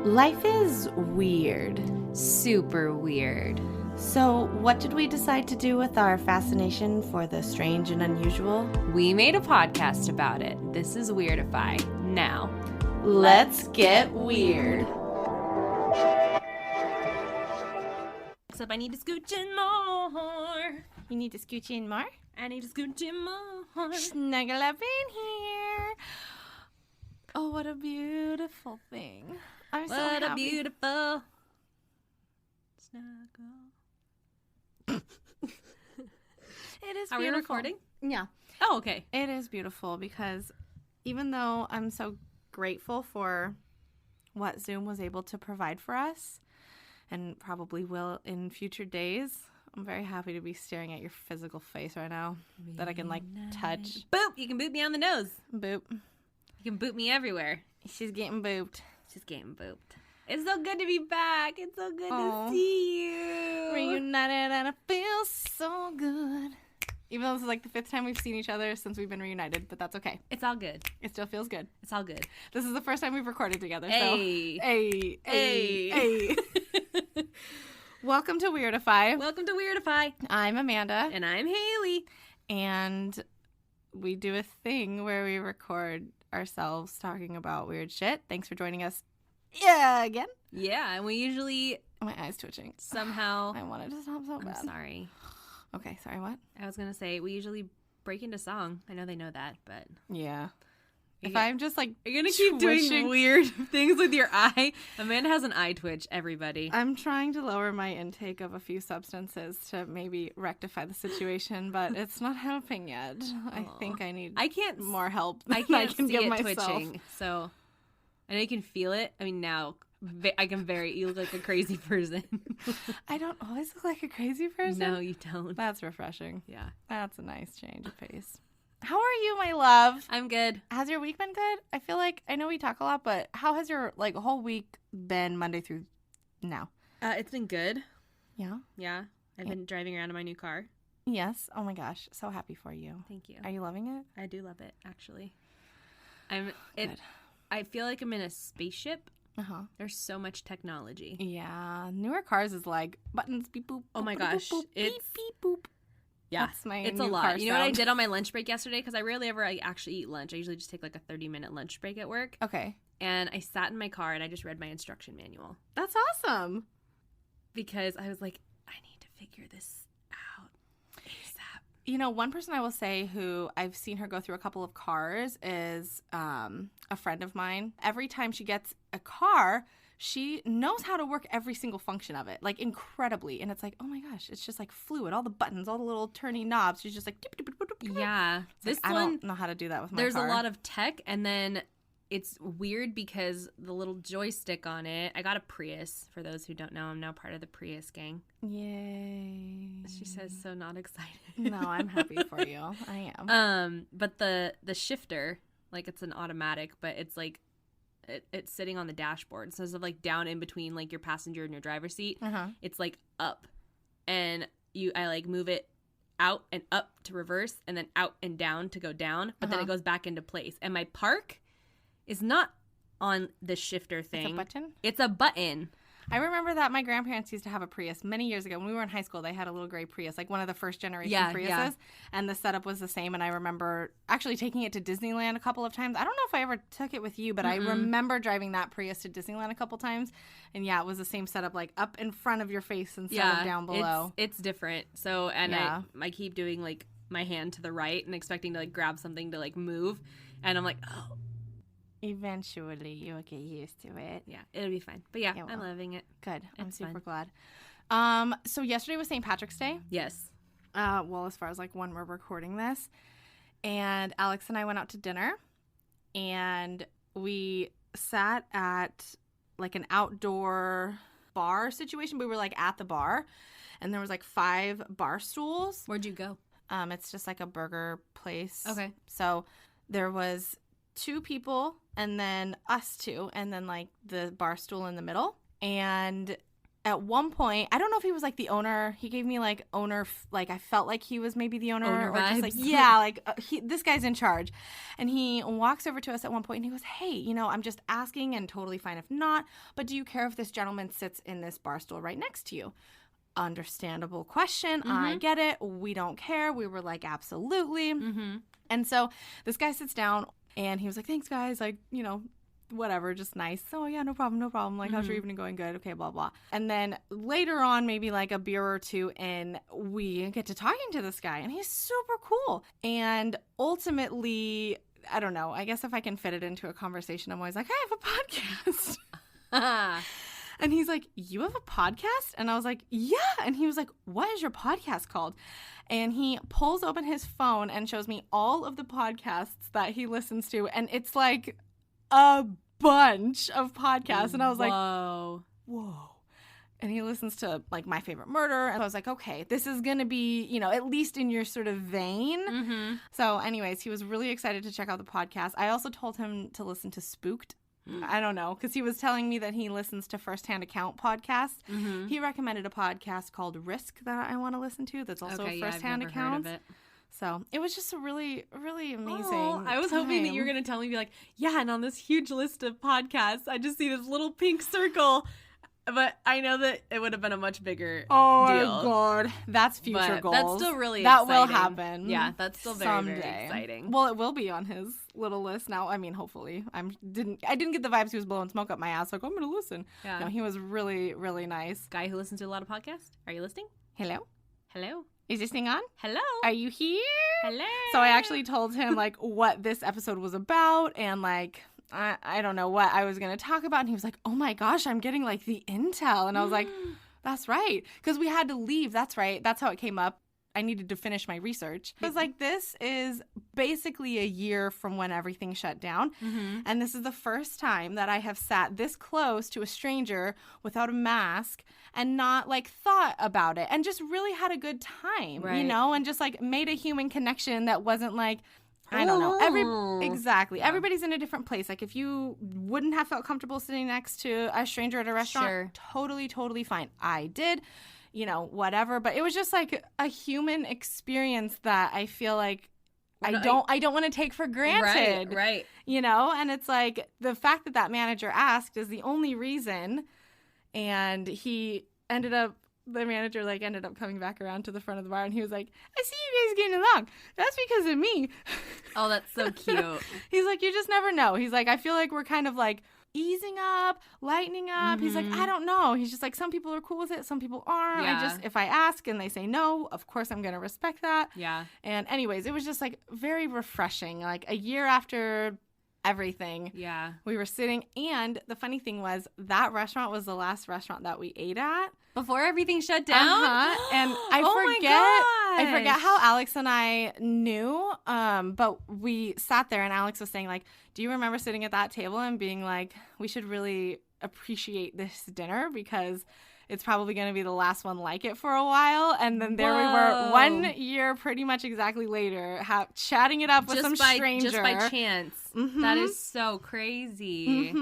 Life is weird. Super weird. So, what did we decide to do with our fascination for the strange and unusual? We made a podcast about it. This is Weirdify. Now, let's get weird. Except I need to scooch in more. You need to scooch in more? I need to scooch in more. Snuggle up in here. Oh, what a beautiful thing. I'm so happy. What a beautiful snuggle. It is Are beautiful. we recording? Yeah. Oh, okay. It is beautiful because even though I'm so grateful for what Zoom was able to provide for us and probably will in future days, I'm very happy to be staring at your physical face right now that I can like touch. Boop! You can boop me on the nose. Boop. You can boop me everywhere. She's getting booped. She's getting booped. It's so good to be back. It's so good Aw. to see you. Reunited and it feels so good. Even though this is like the 5th time we've seen each other since we've been reunited, but that's okay. It's all good. It still feels good. It's all good. This is the first time we've recorded together. Hey. So, hey. Hey. Welcome to Weirdify. Welcome to Weirdify. I'm Amanda. And I'm Haley. And we do a thing where we record ourselves talking about weird shit. Thanks for joining us. Yeah, again. Yeah, and we usually My eye's twitching. somehow... I wanted to stop so bad. I'm sorry. Okay, sorry, what? I was going to say, we usually break into song. I know they know that, but... Yeah. You If get- I'm just like You're going to keep doing twitching- weird things with your eye. Amanda has an eye twitch, everybody. I'm trying to lower my intake of a few substances to maybe rectify the situation, but it's not helping yet. I think I need I can't... more help I than I can't can see give it myself. twitching, so... I know you can feel it. I mean, now... I can you look like a crazy person. I don't always look like a crazy person. No, you don't. That's refreshing. Yeah. That's a nice change of pace. How are you, my love? I'm good. Has your week been good? I feel like, I know we talk a lot, but how has your like whole week been Monday through now? It's been good. Yeah? Yeah. I've been driving around in my new car. Yes. Oh my gosh. So happy for you. Thank you. Are you loving it? I do love it, actually. Good. I feel like I'm in a spaceship. Uh-huh. There's so much technology. Yeah. Newer cars is like buttons, beep, boop. Oh my boop, gosh. Boop, boop, It's beep, beep, boop. Yeah, That's my it's new a lot. car You know what I sound. did on my lunch break yesterday? Because I rarely ever actually eat lunch. I usually just take like a 30-minute lunch break at work. Okay. And I sat in my car and I just read my instruction manual. That's awesome. Because I was like, I need to figure this out ASAP. You know, one person I will say who I've seen her go through a couple of cars is a friend of mine. Every time she gets a car, she knows how to work every single function of it, like incredibly. And it's like, oh my gosh, it's just like fluid. All the buttons, all the little turny knobs. She's just like, doop, doop, doop, doop, doop. Yeah. It's like, I don't know how to do that with my There's car. a lot of tech, and then it's weird because the little joystick on it. I got a Prius. For those who don't know, I'm now part of the Prius gang. Yay. She says so not excited. No, I'm happy for you. I am. But the shifter, like it's an automatic, but it's like it's sitting on the dashboard. So instead of like down in between like your passenger and your driver's seat, Uh-huh. it's like up, and I like move it out and up to reverse, and then out and down to go down, but then it goes back into place. And my park is not on the shifter thing. It's a button? It's a button. I remember that my grandparents used to have a Prius many years ago. When we were in high school, they had a little gray Prius, like one of the first generation Yeah, Priuses. yeah. And the setup was the same. And I remember actually taking it to Disneyland a couple of times. I don't know if I ever took it with you, but I remember driving that Prius to Disneyland a couple times. And yeah, it was the same setup, like up in front of your face instead of down below. It's different. So, and Yeah. I keep doing like my hand to the right and expecting to like grab something to like move. And I'm like, oh, Eventually, you'll get used to it. yeah, it'll be fine. But yeah, It I'm will. loving it. Good. I'm It's super fun. glad. So yesterday was St. Patrick's Day. Yes. Well, as far as like when we're recording this. And Alex and I went out to dinner and we sat at like an outdoor bar situation. We were like at the bar and there was like 5 bar stools. Where'd you go? It's just like a burger place. Okay. So there was 2 people and then us 2 and then like the bar stool in the middle. And at one point, I don't know if he was like the owner. He gave me like owner, like I felt like he was maybe the owner or just like, yeah, like this guy's in charge. And he walks over to us at one point and he goes, hey, you know, I'm just asking and totally fine if not, but do you care if this gentleman sits in this bar stool right next to you? Understandable question. I get it. We don't care. We were like, absolutely. And so this guy sits down and he was like, thanks guys. Like, you know, whatever, just nice. Oh yeah, no problem. Like, how's your evening going? Good. Okay, blah, blah. And then later on, maybe like a beer or two in, we get to talking to this guy and he's super cool. And ultimately, I don't know, I guess if I can fit it into a conversation, I'm always like, I have a podcast. And he's like, you have a podcast? And I was like, yeah. And he was like, what is your podcast called? And he pulls open his phone and shows me all of the podcasts that he listens to. And it's like a bunch of podcasts. And I was like, whoa. And he listens to like My Favorite Murder. And I was like, okay, this is going to be, you know, at least in your sort of vein. So anyways, he was really excited to check out the podcast. I also told him to listen to Spooked. I don't know, because he was telling me that he listens to Firsthand Account podcasts. He recommended a podcast called Risk that I want to listen to that's also Firsthand Accounts. Heard of it. So it was just a really, really amazing I was hoping that you were going to tell me, be like, yeah, and on this huge list of podcasts, I just see this little pink circle. But I know that it would have been a much bigger deal. Oh, God. That's future goals. That's still really exciting. That will happen. Yeah, that's still very, very exciting. Well, it will be on his little list now. I mean, hopefully. I didn't get the vibes he was blowing smoke up my ass. Like, I'm going to listen. Yeah. No, he was really, really nice. Guy who listens to a lot of podcasts. Are you listening? Hello? Hello? Is this thing on? Hello? Are you here? Hello? So I actually told him, like, what this episode was about and, like, I don't know what I was going to talk about. And he was like, oh, my gosh, I'm getting, like, the intel. And I was like, that's right. Because we had to leave. That's right. That's how it came up. I needed to finish my research. I was like, this is basically a year from when everything shut down. And this is the first time that I have sat this close to a stranger without a mask and not, like, thought about it and just really had a good time, you know, and just, like, made a human connection that wasn't, like, I don't know. Exactly. Yeah. Everybody's in a different place. Like, if you wouldn't have felt comfortable sitting next to a stranger at a restaurant, totally fine. I did, you know, whatever. But it was just, like, a human experience that I feel like I don't want to take for granted. Right. You know? And it's like the fact that manager asked is the only reason. And the manager, like, ended up coming back around to the front of the bar, and he was like, I see you guys getting along. That's because of me. Oh, that's so cute. He's like, you just never know. He's like, I feel like we're kind of, like, easing up, lightening up. He's like, I don't know. He's just like, some people are cool with it, some people aren't. Yeah. If I ask and they say no, of course I'm going to respect that. Yeah. And anyways, it was just, like, very refreshing. Like, a year after everything. Yeah. We were sitting, and the funny thing was that restaurant was the last restaurant that we ate at. Before everything shut down? And I forget how Alex and I knew, but we sat there and Alex was saying, like, do you remember sitting at that table and being like, we should really appreciate this dinner because it's probably going to be the last one like it for a while. And then there we were 1 year pretty much exactly later chatting it up with some stranger. Just by chance. That is so crazy.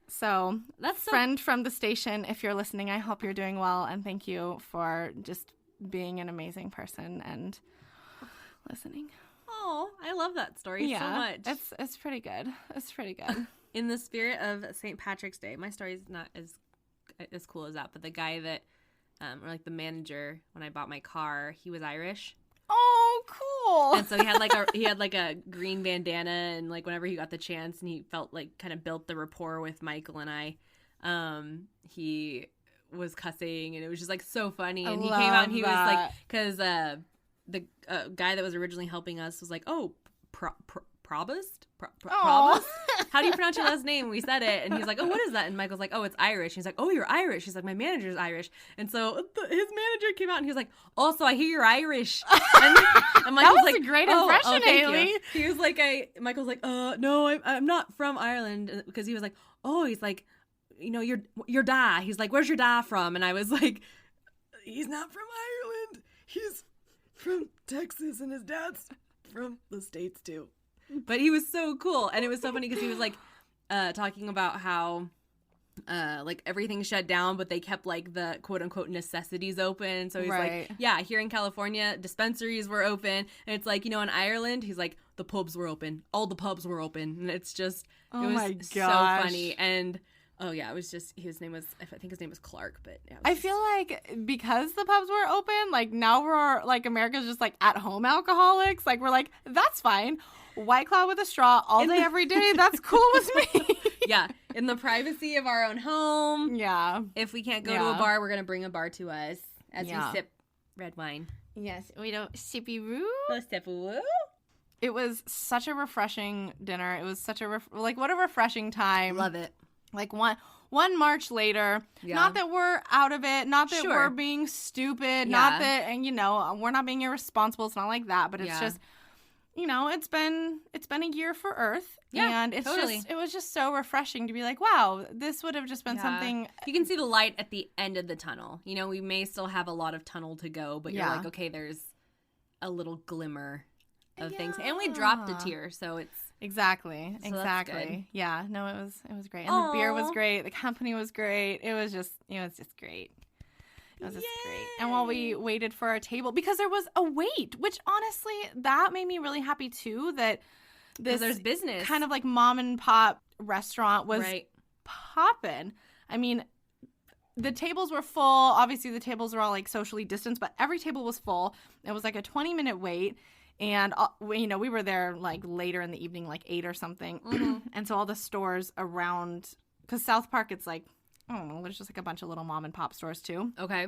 So, that's friend from the station, if you're listening, I hope you're doing well, and thank you for just being an amazing person and listening. Oh, I love that story so much. It's pretty good. It's pretty good. In the spirit of St. Patrick's Day, my story is not as cool as that, but the guy that, or like the manager, when I bought my car, he was Irish. Oh, cool. And so he had like a green bandana, and like whenever he got the chance and he felt like kind of built the rapport with Michael and I, he was cussing, and it was just like so funny. And he came out and he was like, because the guy that was originally helping us was like, oh, Provost? Provost? How do you pronounce your last name? And we said it, and he's like, oh, what is that? And Michael's like, oh, it's Irish. He's like, oh, you're Irish. He's like, my manager's Irish. And so his manager came out, and he was like, also, I hear you're Irish. And Michael's that was a great impression, Haley. He was like, Michael's like, no, I'm not from Ireland. Because he was like, oh, he's like, you know, your da. He's like, where's your da from? And I was like, he's not from Ireland. He's from Texas, and his dad's from the States, too. But he was so cool, and it was so funny because he was like talking about how like everything shut down, but they kept like the quote unquote necessities open. So he's like, yeah, here in California, dispensaries were open. And it's like, you know, in Ireland, he's like, the pubs were open. All the pubs were open. And it's just, it was so funny. And oh yeah, it was just, I think his name was Clark, but yeah, I feel like because the pubs were open, like now we're like, America's just like at home alcoholics. Like we're like, that's fine. White Claw with a straw all day, every day. That's cool with me. Yeah. In the privacy of our own home. Yeah. If we can't go to a bar, we're going to bring a bar to us as we sip red wine. Yes. We don't sippy woo. No sippy woo. It was such a refreshing dinner. It was such a, what a refreshing time. Love it. Like one March later, not that we're out of it, not that we're being stupid, not that, and you know, we're not being irresponsible. It's not like that, but it's just, you know, it's been a year for Earth, and it's it was just so refreshing to be like, wow, this would have just been something. You can see the light at the end of the tunnel. You know, we may still have a lot of tunnel to go, but you're like, okay, there's a little glimmer of things, and we dropped a tear, so it's exactly. Yeah, no, it was great, and the beer was great, the company was great. It was just great. It was just great. And while we waited for our table, because there was a wait, which honestly, that made me really happy too, that there's business. Kind of like mom and pop restaurant was popping. I mean, the tables were full. Obviously, the tables were all like socially distanced, but every table was full. It was like a 20-minute wait. And, you know, we were there like later in the evening, like 8 or something. Mm-hmm. And so all the stores around, because South Park, it's like, I don't know, there's just like a bunch of little mom and pop stores too. Okay.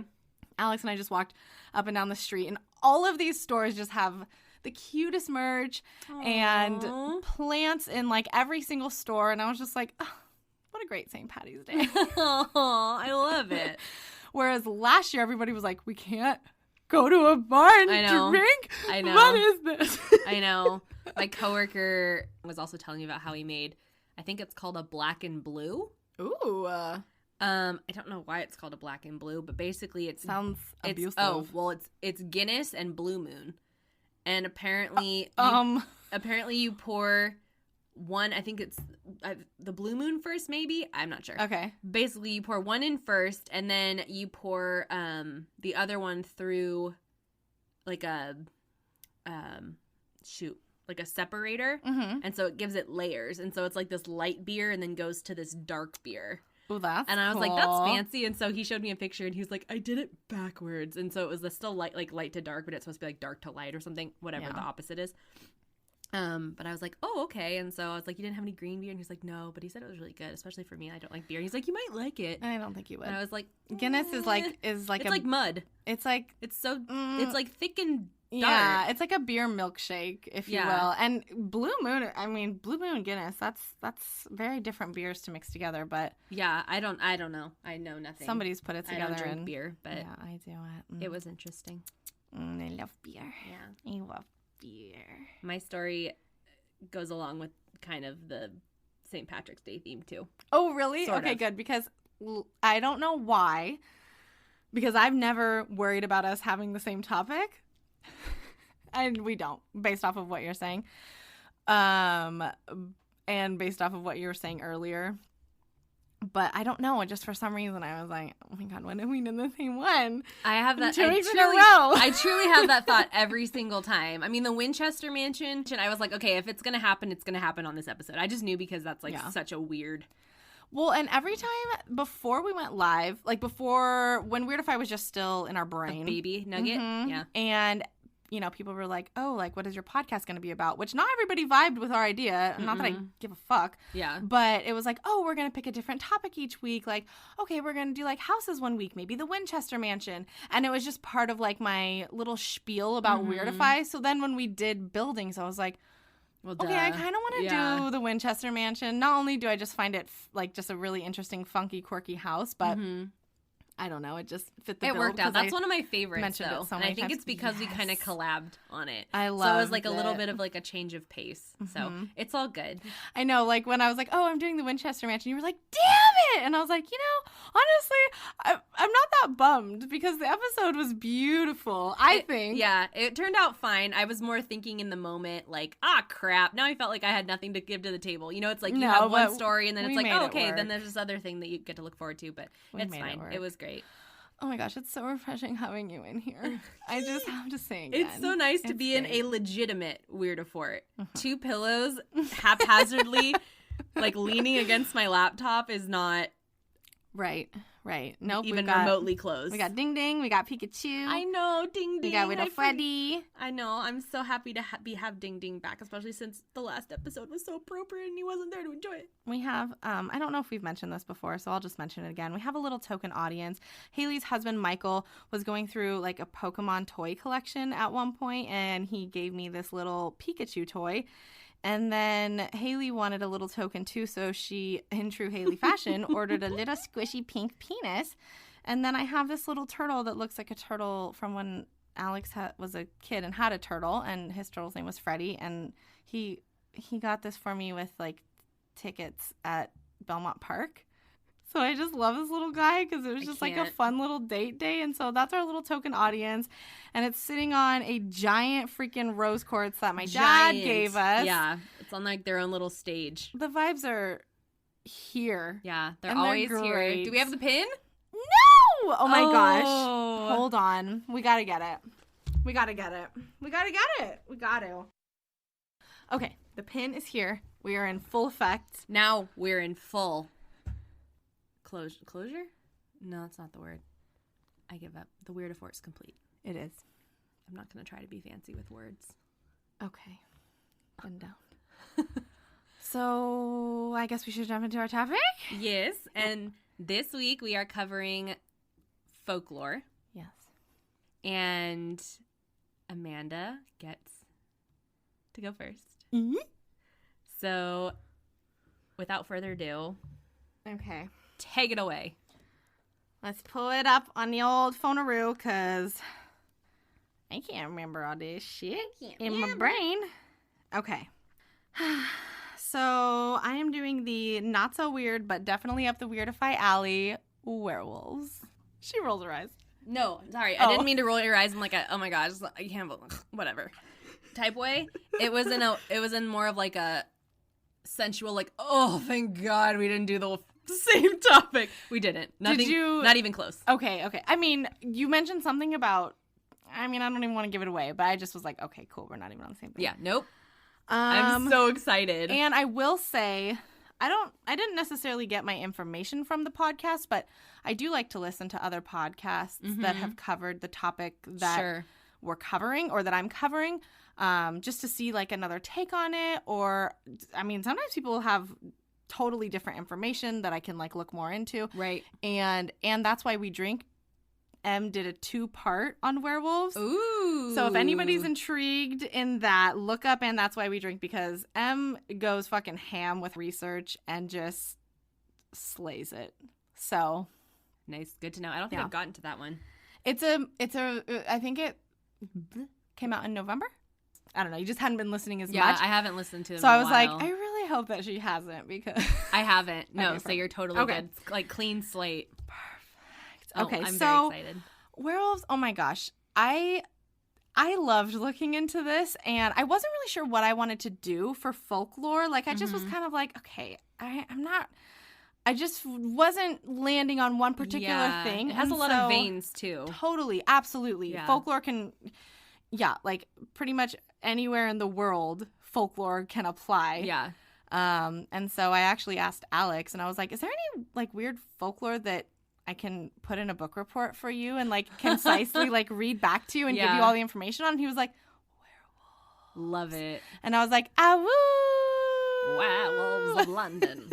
Alex and I just walked up and down the street, and all of these stores just have the cutest merch and plants in like every single store. And I was just like, oh, what a great St. Patty's Day. Oh, I love it. Whereas last year, everybody was like, we can't go to a bar and drink? I know. What is this? I know. My coworker was also telling me about how he made, I think it's called a black and blue. Ooh. I don't know why it's called a black and blue, but basically it sounds abusive. Oh, well, it's Guinness and Blue Moon. And apparently you pour one, I think it's the Blue Moon first, maybe? I'm not sure. Okay. Basically, you pour one in first, and then you pour the other one through like a like a separator. Mm-hmm. And so it gives it layers. And so it's like this light beer and then goes to this dark beer. Oh, that's And I was cool. like, that's fancy. And so he showed me a picture, and he was like, I did it backwards. And so it was still light to dark, but it's supposed to be like dark to light or something, whatever the opposite is. But I was like, oh, okay. And so I was like, you didn't have any green beer? And he's like, no, but he said it was really good, especially for me. I don't like beer. He's like, you might like it. I don't think you would. And I was like, Guinness is like it's like mud. It's like it's like thick and dark. Yeah, it's like a beer milkshake, if you will. And Blue Moon Guinness, that's very different beers to mix together, but yeah, I don't know. I know nothing. Somebody's put it together. I don't drink beer, but yeah, I do it. It was interesting. I love beer. Yeah. I love beer. My story goes along with kind of the St. Patrick's Day theme too. Oh, really? Sort okay, of. good, because I don't know why, because I've never worried about us having the same topic. And we don't, based off of what you're saying. And based off of what you were saying earlier. But I don't know. Just for some reason, I was like, oh my God, when are we in the same one? I have that. 2 weeks in a row. I truly have that thought every single time. I mean, the Winchester Mansion, I was like, okay, if it's going to happen, it's going to happen on this episode. I just knew because that's like such a weird. Well, and every time before we went live, like before when Weirdify was just still in our brain. A baby nugget. Mm-hmm. Yeah. And, you know, people were like, oh, like, what is your podcast going to be about? Which not everybody vibed with our idea. Not that I give a fuck. Yeah. But it was like, oh, we're going to pick a different topic each week. Like, okay, we're going to do like houses one week, maybe the Winchester Mansion. And it was just part of like my little spiel about Weirdify. So then when we did buildings, I was like, well, okay, I kind of want to do the Winchester Mansion. Not only do I just find it like just a really interesting, funky, quirky house, but I don't know. It just fit the bill. It worked out. That's one of my favorites, though. So and I think it's because we kind of collabed on it. I love it. So it was like a little bit of like a change of pace. So it's all good. I know. Like when I was like, oh, I'm doing the Winchester Mansion, you were like, damn it! And I was like, honestly, I'm not that bummed because the episode was beautiful, I think. Yeah, it turned out fine. I was more thinking in the moment, like, crap. Now I felt like I had nothing to give to the table. It's like you have one story and then it's like, okay, then there's this other thing that you get to look forward to, but it's fine. It was great. Oh my gosh, it's so refreshing having you in here. I just have to say again. It's so nice to be in a legitimate Weirdifort. 2 pillows haphazardly, like leaning against my laptop is not right. Nope, even remotely close. We got Ding Ding, we got Pikachu. I know, Ding Ding. We got Freddy. I know. I'm so happy to have Ding Ding back, especially since the last episode was so appropriate and he wasn't there to enjoy it. We have, I don't know if we've mentioned this before, so I'll just mention it again. We have a little token audience. Haley's husband, Michael, was going through like a Pokemon toy collection at one point, and he gave me this little Pikachu toy. And then Haley wanted a little token too, so she, in true Haley fashion, ordered a little squishy pink penis. And then I have this little turtle that looks like a turtle from when Alex was a kid and had a turtle, and his turtle's name was Freddy. And he got this for me with like tickets at Belmont Park. So I just love this little guy because it was just like a fun little date day. And so that's our little token audience. And it's sitting on a giant freaking rose quartz that my dad gave us. Yeah. It's on like their own little stage. The vibes are here. Yeah. They're always here. Do we have the pin? No! Oh my gosh. Hold on. We got to get it. We got to. Okay. The pin is here. We are in full effect. Now we're in full closure? No, that's not the word. I give up. The Weirdifort's complete. It is. I'm not going to try to be fancy with words. Okay. I'm down. So, I guess we should jump into our topic? Yes, and this week we are covering folklore. Yes. And Amanda gets to go first. Mm-hmm. So, without further ado... Okay. Take it away. Let's pull it up on the old phone-a-roo, because I can't remember all this shit my brain. Okay. So I am doing the not so weird, but definitely up the Weirdify alley, Werewolves. She rolls her eyes. No, sorry. I didn't mean to roll your eyes in like a, oh my gosh, I can't, whatever type way. It was in more of like a sensual, like, oh, thank God we didn't do the same topic. We didn't. Nothing, not even close. Okay. I mean, you mentioned something about, I don't even want to give it away, but I just was like, okay, cool. We're not even on the same thing. Yeah, nope. I'm so excited. And I will say, I didn't necessarily get my information from the podcast, but I do like to listen to other podcasts that have covered the topic that we're covering or that I'm covering, just to see like another take on it. Or, sometimes people have totally different information that I can like look more into. Right. And that's why we drink. Em did a 2-part on werewolves. Ooh. So if anybody's intrigued in that, look up And That's Why We Drink, because Em goes fucking ham with research and just slays it. So nice. Good to know. I don't think I've gotten to that one. I think it came out in November. I don't know. You just hadn't been listening as much. Yeah, I haven't listened to it. So I was like, I really hope that she hasn't, because I haven't. No, okay, so you're totally good. It's like clean slate. Okay, I'm so very excited. Werewolves, oh my gosh. I loved looking into this, and I wasn't really sure what I wanted to do for folklore. Like, I just was kind of like, okay, I just wasn't landing on one particular thing. It has a lot of veins, too. Totally, absolutely. Yeah. Folklore can, like, pretty much anywhere in the world, folklore can apply. Yeah. And so I actually asked Alex, and I was like, is there any, like, weird folklore that I can put in a book report for you and like concisely like read back to you and give you all the information on? And he was like, werewolves. Love it. And I was like, woo! Werewolves of London.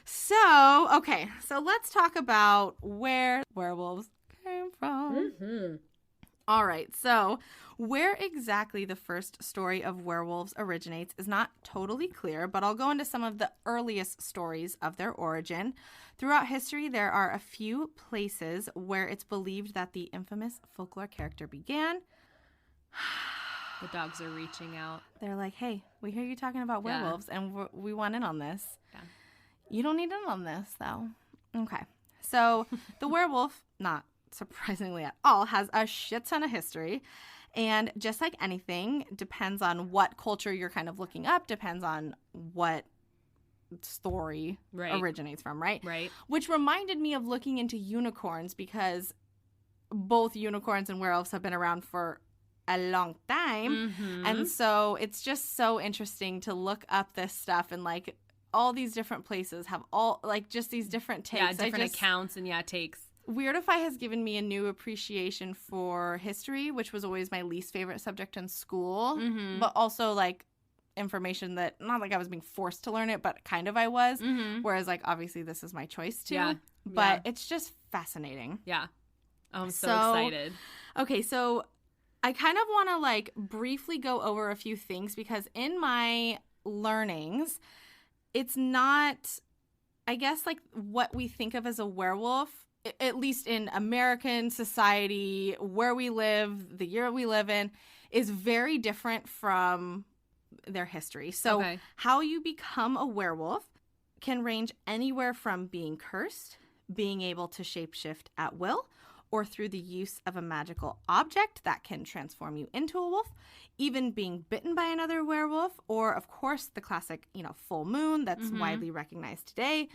So, okay. So let's talk about where werewolves came from. Mm-hmm. All right. So where exactly the first story of werewolves originates is not totally clear, but I'll go into some of the earliest stories of their origin. Throughout history, there are a few places where it's believed that the infamous folklore character began. The dogs are reaching out. They're like, hey, we hear you talking about werewolves, and we want in on this. Yeah. You don't need in on this, though. Okay. So the werewolf, not surprisingly at all, has a shit ton of history. And just like anything, depends on what culture you're kind of looking up, depends on what story originates from, right? Right. Which reminded me of looking into unicorns, because both unicorns and werewolves have been around for a long time. Mm-hmm. And so it's just so interesting to look up this stuff, and like all these different places have all like just these different takes. Yeah, different accounts and takes. Weirdify has given me a new appreciation for history, which was always my least favorite subject in school, but also like information that, not like I was being forced to learn it, but kind of I was. Whereas like obviously this is my choice too. But it's just fascinating. Yeah. Oh, I'm so excited. Okay, so I kind of want to like briefly go over a few things, because in my learnings, it's not, I guess, like what we think of as a werewolf, at least in American society, where we live, the year we live in, is very different from their history. So how you become a werewolf can range anywhere from being cursed, being able to shapeshift at will, or through the use of a magical object that can transform you into a wolf, even being bitten by another werewolf, or, of course, the classic, full moon that's widely recognized today.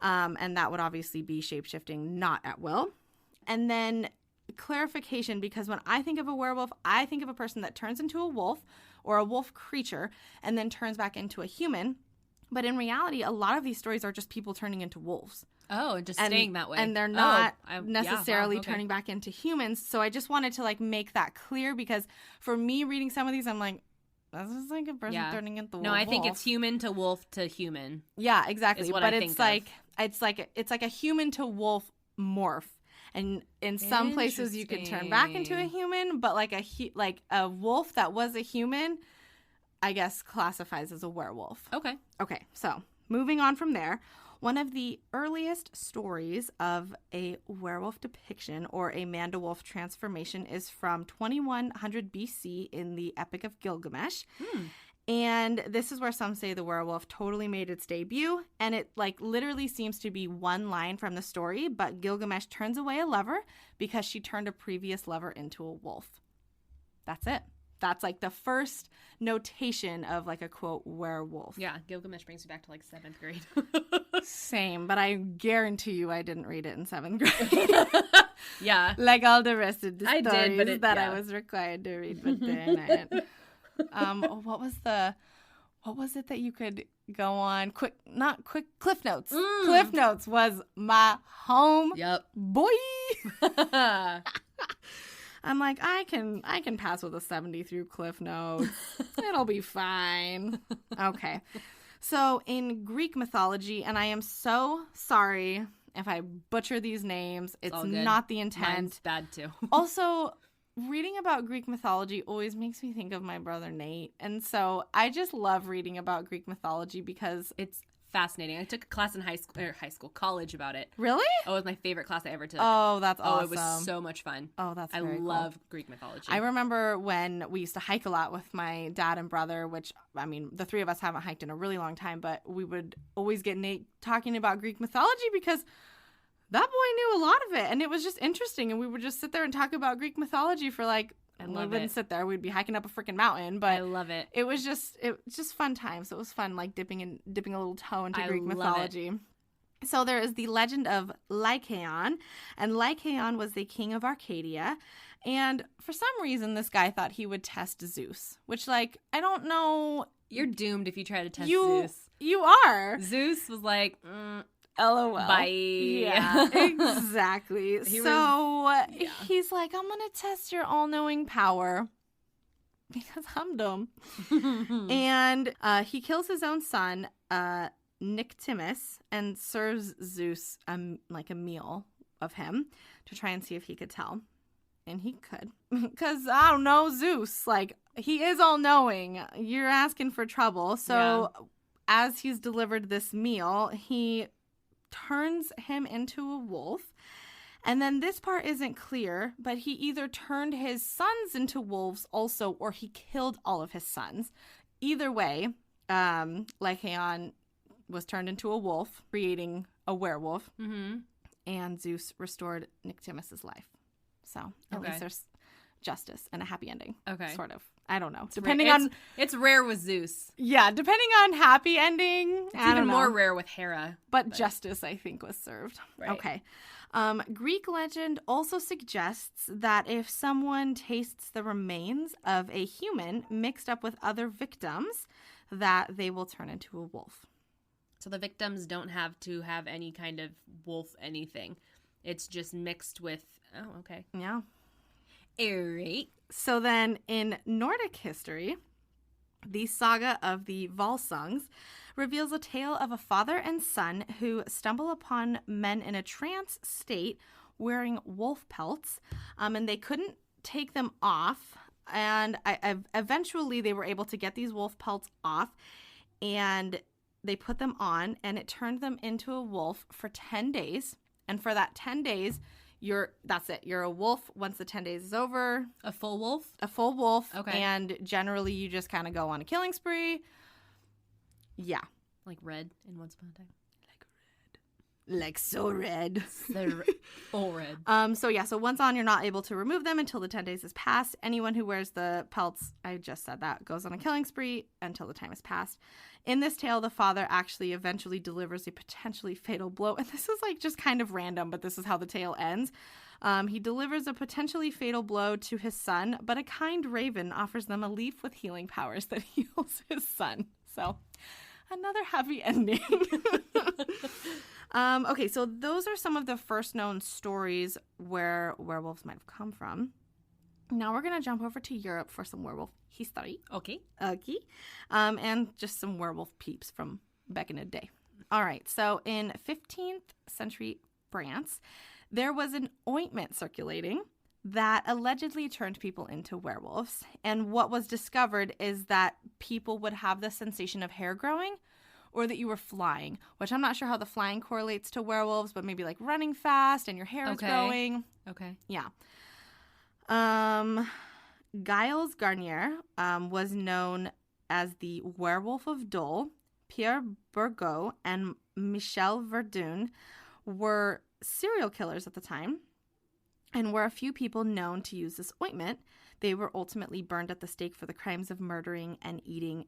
And that would obviously be shapeshifting not at will. And then clarification, because when I think of a werewolf, I think of a person that turns into a wolf or a wolf creature and then turns back into a human. But in reality, a lot of these stories are just people turning into wolves. Oh, and just staying that way. And they're not necessarily turning back into humans. So I just wanted to like make that clear, because for me reading some of these, I'm like, this is like a person turning into a wolf. No, I think it's human to wolf to human. Yeah, exactly. But it's like a human to wolf morph. And in some places you can turn back into a human, but like a wolf that was a human, I guess classifies as a werewolf. Okay, so moving on from there. One of the earliest stories of a werewolf depiction or a man-to-wolf transformation is from 2100 BC in the Epic of Gilgamesh. And this is where some say the werewolf totally made its debut. And it like literally seems to be one line from the story, but Gilgamesh turns away a lover because she turned a previous lover into a wolf. That's it. That's like the first notation of like a quote werewolf. Yeah, Gilgamesh brings me back to like 7th grade. Same, but I guarantee you I didn't read it in 7th grade. Yeah. Like all the rest of the stories I was required to read, but didn't. What was it that you could go on? Cliff Notes. Cliff Notes was my home. Yep. Boy. I'm like, I can pass with a 70 through Cliff Notes. It'll be fine. Okay. So in Greek mythology, and I am so sorry if I butcher these names, it's not the intent. Mine's bad too. Also, reading about Greek mythology always makes me think of my brother Nate. And so I just love reading about Greek mythology because it's fascinating. I took a class in college about it. Really? Oh, it was my favorite class I ever took. Oh, that's awesome. Oh, it was so much fun. Oh, that's very cool. I love Greek mythology. I remember when we used to hike a lot with my dad and brother, which, I mean, the three of us haven't hiked in a really long time, but we would always get Nate talking about Greek mythology because that boy knew a lot of it, and it was just interesting, and we would just sit there and talk about Greek mythology for like, we wouldn't sit there, we'd be hiking up a freaking mountain, but I love it. It was just fun time. So it was fun like dipping a little toe into Greek mythology. So there is the legend of Lycaon, and Lycaon was the king of Arcadia, and for some reason this guy thought he would test Zeus, which like, I don't know. You're doomed if you try to test Zeus. You are. Zeus was like, LOL. Bye. Yeah, exactly. He's like, I'm going to test your all-knowing power because I'm dumb. And he kills his own son, Nyctimus, and serves Zeus like a meal of him to try and see if he could tell. And he could. Because, I don't know, Zeus, like, he is all-knowing. You're asking for trouble. So as he's delivered this meal, he turns him into a wolf. And then this part isn't clear, but he either turned his sons into wolves also, or he killed all of his sons. Either way, Lycaon was turned into a wolf, creating a werewolf. Mm-hmm. And Zeus restored Nyctimus's life. So at least there's justice and a happy ending. Okay. Sort of. I don't know. It's rare with Zeus. Yeah, depending on happy ending. It's even more rare with Hera. But justice, I think, was served. Right. Okay. Greek legend also suggests that if someone tastes the remains of a human mixed up with other victims, that they will turn into a wolf. So the victims don't have to have any kind of wolf anything. It's just mixed with... Oh, okay. Yeah. Alright. So then in Nordic history, the saga of the Volsungs reveals a tale of a father and son who stumble upon men in a trance state wearing wolf pelts, and they couldn't take them off. And eventually they were able to get these wolf pelts off, and they put them on, and it turned them into a wolf for 10 days. And for that 10 days, that's it. You're a wolf once the 10 days is over. A full wolf? A full wolf. Okay. And generally you just kind of go on a killing spree. Yeah. Like Red in Once Upon a Time. Like so red. All red. So once on, you're not able to remove them until the 10 days has passed. Anyone who wears the pelts, I just said that, goes on a killing spree until the time has passed. In this tale, the father actually eventually delivers a potentially fatal blow. And this is like just kind of random, but this is how the tale ends. He delivers a potentially fatal blow to his son, but a kind raven offers them a leaf with healing powers that heals his son. So another happy ending. Okay, so those are some of the first known stories where werewolves might have come from. Now we're going to jump over to Europe for some werewolf history. Okay. And just some werewolf peeps from back in the day. All right, so in 15th century France, there was an ointment circulating that allegedly turned people into werewolves. And what was discovered is that people would have the sensation of hair growing, or that you were flying, which I'm not sure how the flying correlates to werewolves, but maybe like running fast and your hair is growing. Okay. Yeah. Gilles Garnier was known as the Werewolf of Dole. Pierre Bourgault and Michel Verdun were serial killers at the time and were a few people known to use this ointment. They were ultimately burned at the stake for the crimes of murdering and eating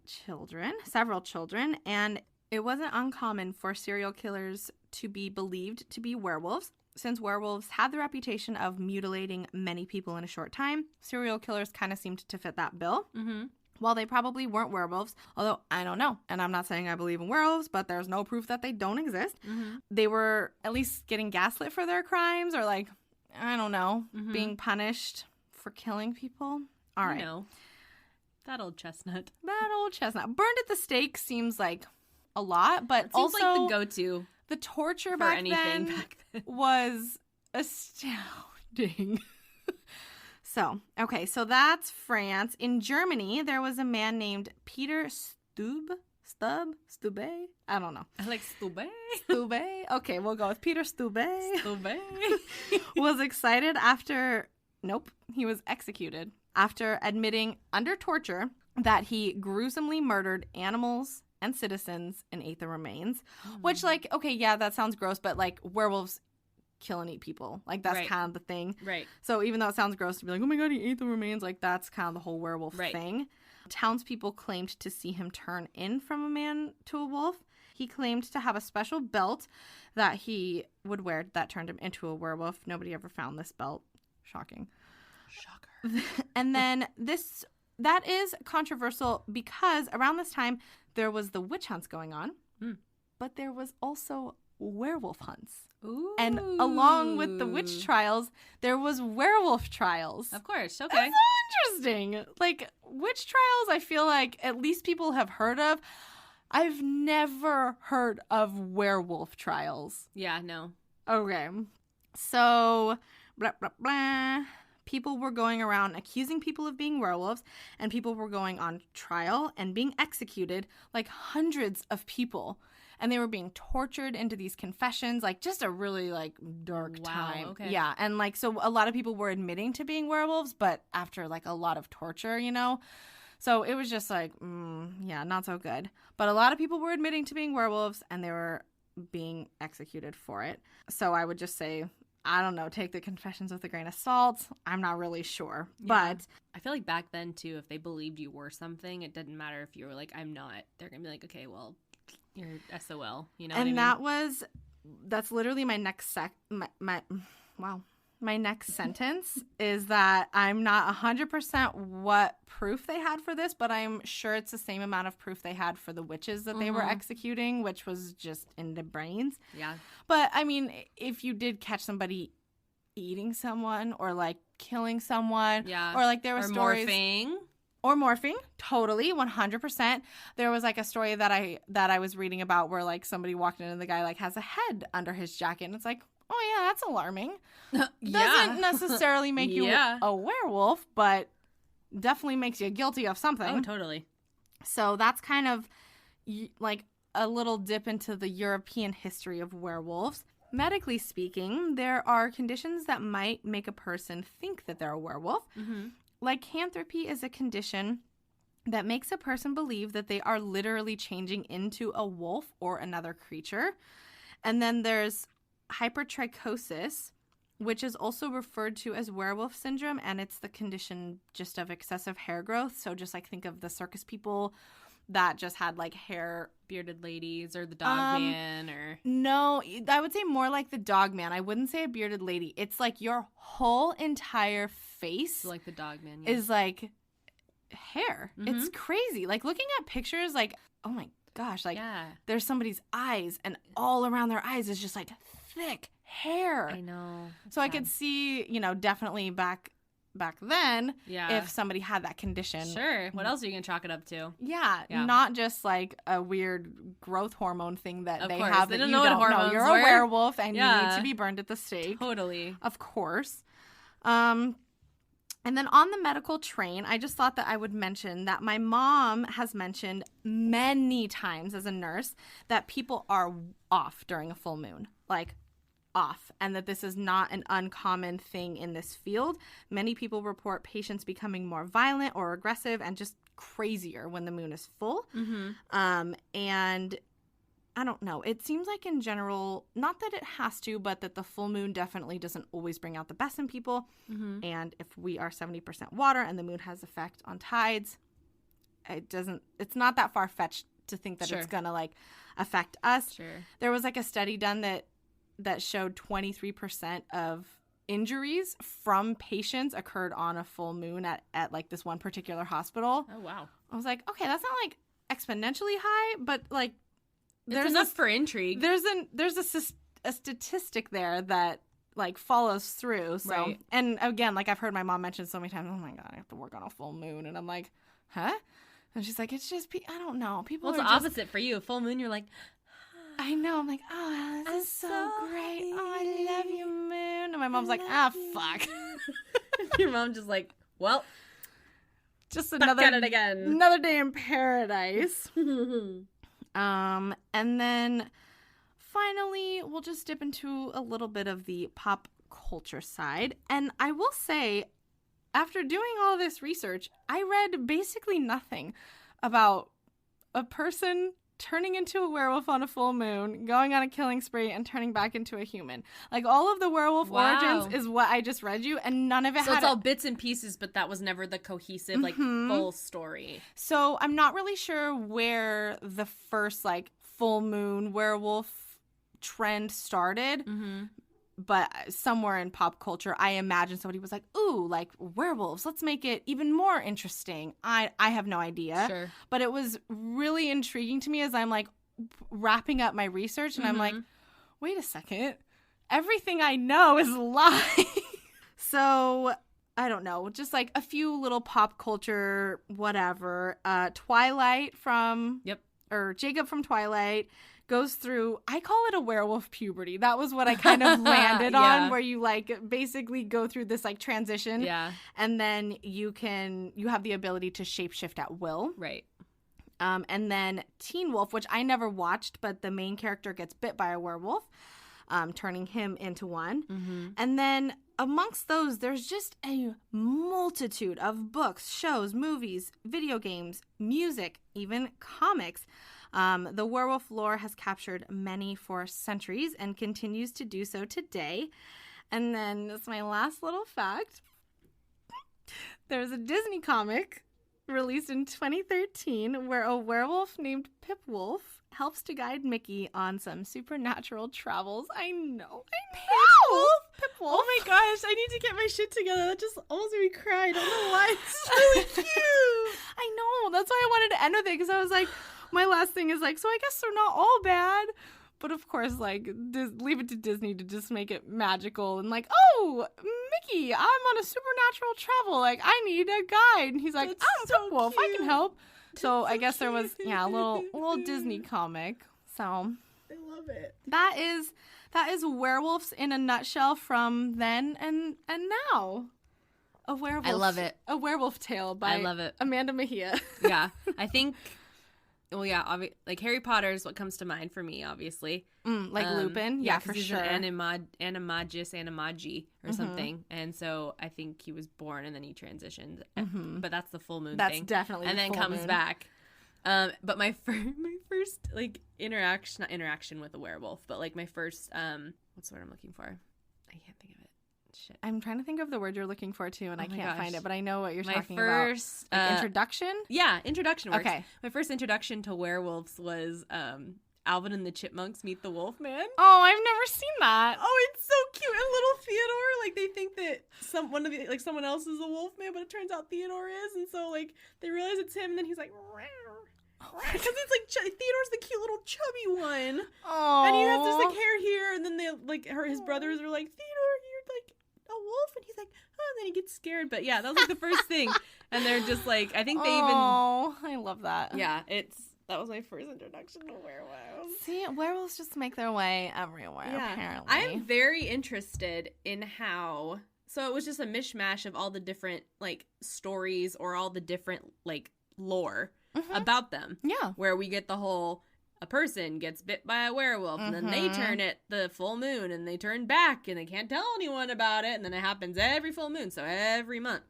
several children, and it wasn't uncommon for serial killers to be believed to be werewolves. Since werewolves had the reputation of mutilating many people in a short time, serial killers kind of seemed to fit that bill. Mm-hmm. While they probably weren't werewolves, although I don't know, and I'm not saying I believe in werewolves, but there's no proof that they don't exist. Mm-hmm. They were at least getting gaslit for their crimes, or like, I don't know, being punished for killing people. All right. That old chestnut. Burned at the stake seems like a lot, but it seems also like the go-to. The torture for back anything then back then was astounding. So that's France. In Germany, there was a man named Peter Stube. I don't know. I like Stube. Okay, we'll go with Peter Stube. Was excited he was executed after admitting under torture that he gruesomely murdered animals and citizens and ate the remains. Which, like, okay, yeah, that sounds gross, but like werewolves kill and eat people. Like, that's kind of the thing. Right. So even though it sounds gross to be like, oh my god, he ate the remains, like, that's kind of the whole werewolf thing. Townspeople claimed to see him turn in from a man to a wolf. He claimed to have a special belt that he would wear that turned him into a werewolf. Nobody ever found this belt. Shocking. Shocker. And then that is controversial because around this time there was the witch hunts going on, but there was also werewolf hunts. Ooh. And along with the witch trials, there was werewolf trials. Of course, okay. That's so interesting. Like, witch trials, I feel like at least people have heard of. I've never heard of werewolf trials. Yeah, no. Okay. So, blah, blah, blah. People were going around accusing people of being werewolves, and people were going on trial and being executed, like hundreds of people. And they were being tortured into these confessions, like just a really like dark time. Okay. Yeah. And like, so a lot of people were admitting to being werewolves, but after like a lot of torture, you know? So it was just like, not so good. But a lot of people were admitting to being werewolves, and they were being executed for it. So I would just say, I don't know, take the confessions with a grain of salt. I'm not really sure. Yeah. But I feel like back then, too, if they believed you were something, it didn't matter if you were like, I'm not. They're going to be like, okay, well, you're SOL. You know what I mean? That's literally my next my next sentence is that I'm not 100% what proof they had for this, but I'm sure it's the same amount of proof they had for the witches that they were executing, which was just in the brains. Yeah. But, I mean, if you did catch somebody eating someone or, like, killing someone. Yeah. Or, like, there were stories. Morphing. Or morphing, totally, 100%. There was, like, a story that I was reading about where, like, somebody walked in and the guy, like, has a head under his jacket. And it's like, oh, yeah, that's alarming. Doesn't necessarily make you a werewolf, but definitely makes you guilty of something. Oh, totally. So that's kind of, like, a little dip into the European history of werewolves. Medically speaking, there are conditions that might make a person think that they're a werewolf. Mm-hmm. Lycanthropy is a condition that makes a person believe that they are literally changing into a wolf or another creature. And then there's hypertrichosis, which is also referred to as Werewolf Syndrome, and it's the condition just of excessive hair growth. So just like think of the circus people that just had like hair. Bearded ladies or the dog man or... No, I would say more like the dog man. I wouldn't say a bearded lady. It's like your whole entire face So like the dog man, is like hair. Mm-hmm. It's crazy. Like looking at pictures, like, oh my gosh, like there's somebody's eyes and all around their eyes is just like thick hair. I know. So I could see, definitely back then, if somebody had that condition. Sure. What else are you going to chalk it up to? Yeah, not just like a weird growth hormone thing that they have they that don't you know don't what know. hormones You're were. a werewolf and you need to be burned at the stake. Totally. Of course. And then on the medical train, I just thought that I would mention that my mom has mentioned many times as a nurse that people are off during a full moon. Like, off, and that this is not an uncommon thing in this field. Many people report patients becoming more violent or aggressive and just crazier when the moon is full. Mm-hmm. And I don't know. It seems like in general, not that it has to, but that the full moon definitely doesn't always bring out the best in people. Mm-hmm. And if we are 70% water and the moon has effect on tides, it's not that far-fetched to think that it's going to like affect us. Sure. There was like a study done that showed 23% of injuries from patients occurred on a full moon at like this one particular hospital. Oh, wow. I was like, okay, that's not like exponentially high, but like there's enough for intrigue. There's a statistic there that like follows through. So, right. And again, like I've heard my mom mention so many times, oh my God, I have to work on a full moon. And I'm like, huh? And she's like, it's just, I don't know. People well, it's the opposite for you. Full moon, you're like, I know. I'm like, oh, this is so great. Happy. Oh, I love you, moon. And my mom's like, fuck. Your mom just like, well, just at it again. Another day in paradise. And then finally, we'll just dip into a little bit of the pop culture side. And I will say, after doing all this research, I read basically nothing about a person turning into a werewolf on a full moon, going on a killing spree, and turning back into a human. Like, all of the werewolf origins is what I just read you, and none of it So it's all bits and pieces, but that was never the cohesive, like, full story. So I'm not really sure where the first, like, full moon werewolf trend started, but somewhere in pop culture, I imagine somebody was like, ooh, like, werewolves, let's make it even more interesting. I have no idea. Sure. But it was really intriguing to me as I'm, like, wrapping up my research, and I'm like, wait a second. Everything I know is lying. So, I don't know. Just, like, a few little pop culture whatever. Twilight from... Yep. Or Jacob from Twilight goes through, I call it a werewolf puberty. That was what I kind of landed on, where you like basically go through this like transition. Yeah. And then you have the ability to shapeshift at will. Right. And then Teen Wolf, which I never watched, but the main character gets bit by a werewolf, turning him into one. Mm-hmm. And then amongst those, there's just a multitude of books, shows, movies, video games, music, even comics The werewolf lore has captured many for centuries and continues to do so today. And then this is my last little fact. There's a Disney comic released in 2013 where a werewolf named Pipwolf helps to guide Mickey on some supernatural travels. I know. Pipwolf. Oh my gosh, I need to get my shit together. That just almost made me cry. I don't know why. It's really cute. I know. That's why I wanted to end with it, because I was like, my last thing is like, so I guess they're not all bad. But of course, like, leave it to Disney to just make it magical and like, oh, Mickey, I'm on a supernatural travel. Like, I need a guide. And he's like, I'm so Pipwolf. I can help. So I guess there was, a little Disney comic. So I love it. That is werewolves in a nutshell from then and now. A werewolf. I love it. A werewolf tale by I love it. Amanda Mejia. Yeah, I think. Well, yeah, like Harry Potter is what comes to mind for me, obviously. Like Lupin, yeah, for he's sure. An animagi or something, and so I think he was born and then he transitioned. But that's the full moon. That's thing. definitely and the then full comes moon. back. But my first like not interaction with a werewolf, but like my first what's the word I'm looking for? I can't think of it. Shit. I'm trying to think of the word you're looking for too, and I can't find it, but I know what you're talking first, about. Like introduction? Yeah, introduction works. Okay. My first introduction to werewolves was Alvin and the Chipmunks Meet the Wolfman. Oh, I've never seen that. Oh, it's so cute. And little Theodore, like they think that someone else is a wolfman, but it turns out Theodore is, and so like they realize it's him, and then he's like, because it's like Theodore's the cute little chubby one. Oh. And he has this like hair here, and then they like his brothers are like, Theodore, you're like a wolf, and he's like, oh, and then he gets scared. But yeah, that was like the first thing, and they're just like, I think they even. Oh, I love that. Yeah, that was my first introduction to werewolves. See, werewolves just make their way everywhere. Apparently, I'm very interested in how. So it was just a mishmash of all the different like stories or all the different like lore about them. Yeah, where we get the whole. A person gets bit by a werewolf, and then they turn at the full moon, and they turn back, and they can't tell anyone about it, and then it happens every full moon, so every month.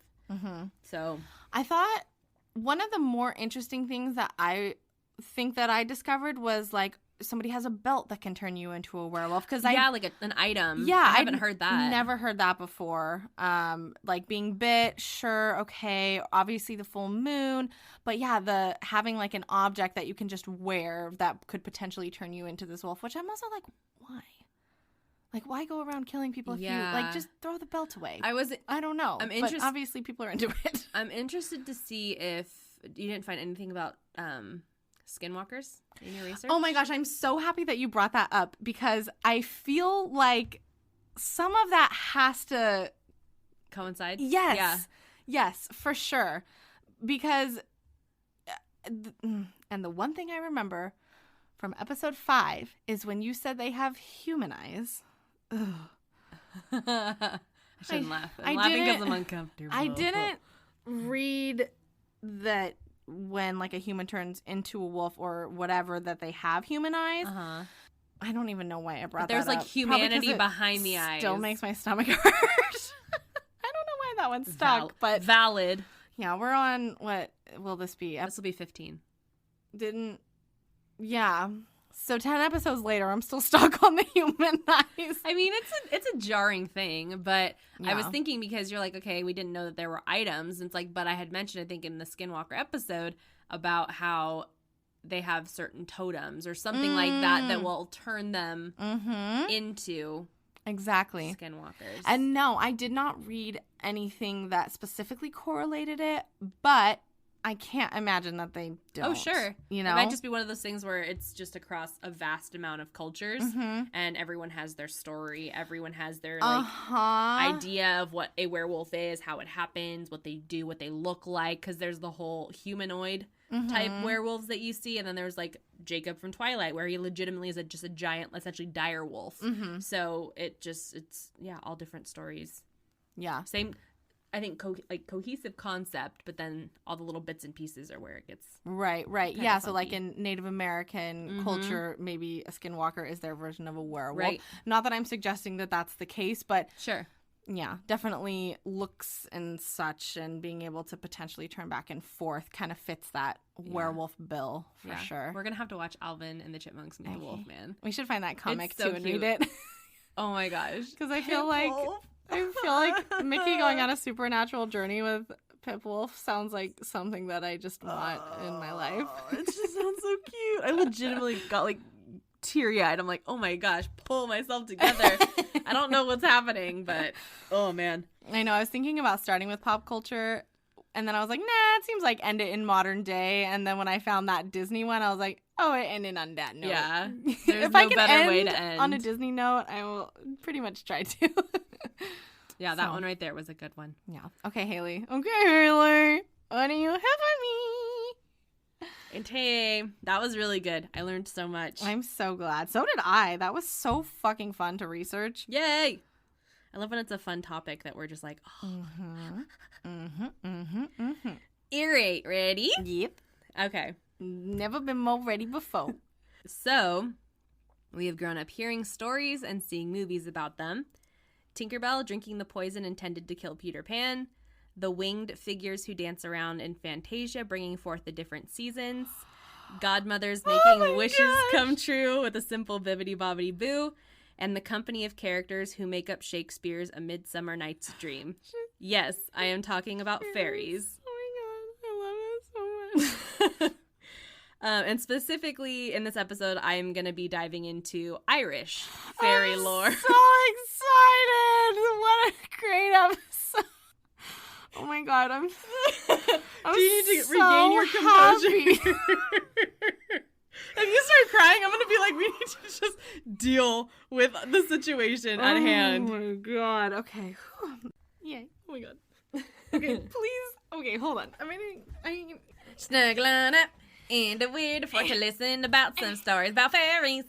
So I thought one of the more interesting things that I think that I discovered was like somebody has a belt that can turn you into a werewolf. Because like an item. Yeah, I haven't heard that. Never heard that before. Like being bit, sure, okay. Obviously the full moon, but yeah, the having like an object that you can just wear that could potentially turn you into this wolf. Which I'm also like, why? Like, why go around killing people if you like just throw the belt away? I don't know. But obviously people are into it. I'm interested to see if you didn't find anything about Skinwalkers in your research? Oh my gosh, I'm so happy that you brought that up because I feel like some of that has to coincide. Yes. Yeah. Yes, for sure. Because and the one thing I remember from episode 5 is when you said they have human eyes. I shouldn't laugh. I'm laughing because I'm uncomfortable. I didn't read that when like a human turns into a wolf or whatever that they have human eyes. I don't even know why I brought that up. There's like humanity behind the eyes. Still makes my stomach hurt. I don't know why that one stuck, but valid. Yeah, we're on what will this be? This will be 15. Yeah. So 10 episodes later, I'm still stuck on the human eyes. I mean, it's a jarring thing, but I was thinking because you're like, okay, we didn't know that there were items. And it's like, but I had mentioned, I think, in the Skinwalker episode about how they have certain totems or something like that will turn them into Skinwalkers. And no, I did not read anything that specifically correlated it, but I can't imagine that they don't. Oh, sure. You know? It might just be one of those things where it's just across a vast amount of cultures and everyone has their story. Everyone has their idea of what a werewolf is, how it happens, what they do, what they look like. Because there's the whole humanoid type werewolves that you see. And then there's like Jacob from Twilight where he legitimately is just a giant, essentially dire wolf. So it's all different stories. Yeah. Same. I think cohesive concept, but then all the little bits and pieces are where it gets right. Yeah, so like in Native American culture, maybe a skinwalker is their version of a werewolf. Right. Not that I'm suggesting that that's the case, but sure, Yeah, definitely looks and such, and being able to potentially turn back and forth kind of fits that werewolf bill for sure. We're going to have to watch Alvin and the Chipmunks Meet the Wolfman. We should find that comic It's so too and cute. read it. Oh my gosh. Because I feel like Mickey going on a supernatural journey with Pipwolf sounds like something that I just want in my life. It just sounds so cute. I legitimately got like teary-eyed. I'm like, oh my gosh, pull myself together. I don't know what's happening, but oh man. I know. I was thinking about starting with pop culture, and then I was like, nah, it seems like end it in modern day. And then when I found that Disney one, I was like, oh, it ended on that note. Yeah. There's if no I can better end way to end. on a Disney note, I will pretty much try to. Yeah, that one right there was a good one. Yeah. Okay, Haley. What do you have on me? And hey, that was really good. I learned so much. I'm so glad. So did I. That was so fucking fun to research. Yay! I love when it's a fun topic that we're just like, oh. Earrate, ready? Yep. Okay. Never been more ready before. So, we have grown up hearing stories and seeing movies about them. Tinkerbell drinking the poison intended to kill Peter Pan. The winged figures who dance around in Fantasia bringing forth the different seasons. Godmothers making wishes come true with a simple bibbidi-bobbidi boo. And the company of characters who make up Shakespeare's A Midsummer Night's Dream. Yes, I am talking about fairies. Oh my god, I love it so much. And specifically in this episode, I am going to be diving into Irish fairy lore. I'm so excited! What a great episode! Oh my god, I'm Do you need to so regain your composure? happy. If you start crying, I'm going to be like, we need to just deal with the situation at hand. Oh my god, okay. Yay. Oh my god. Okay, please. Okay, hold on. I Snuggle on up in the Weirdifort to listen about some stories about fairies.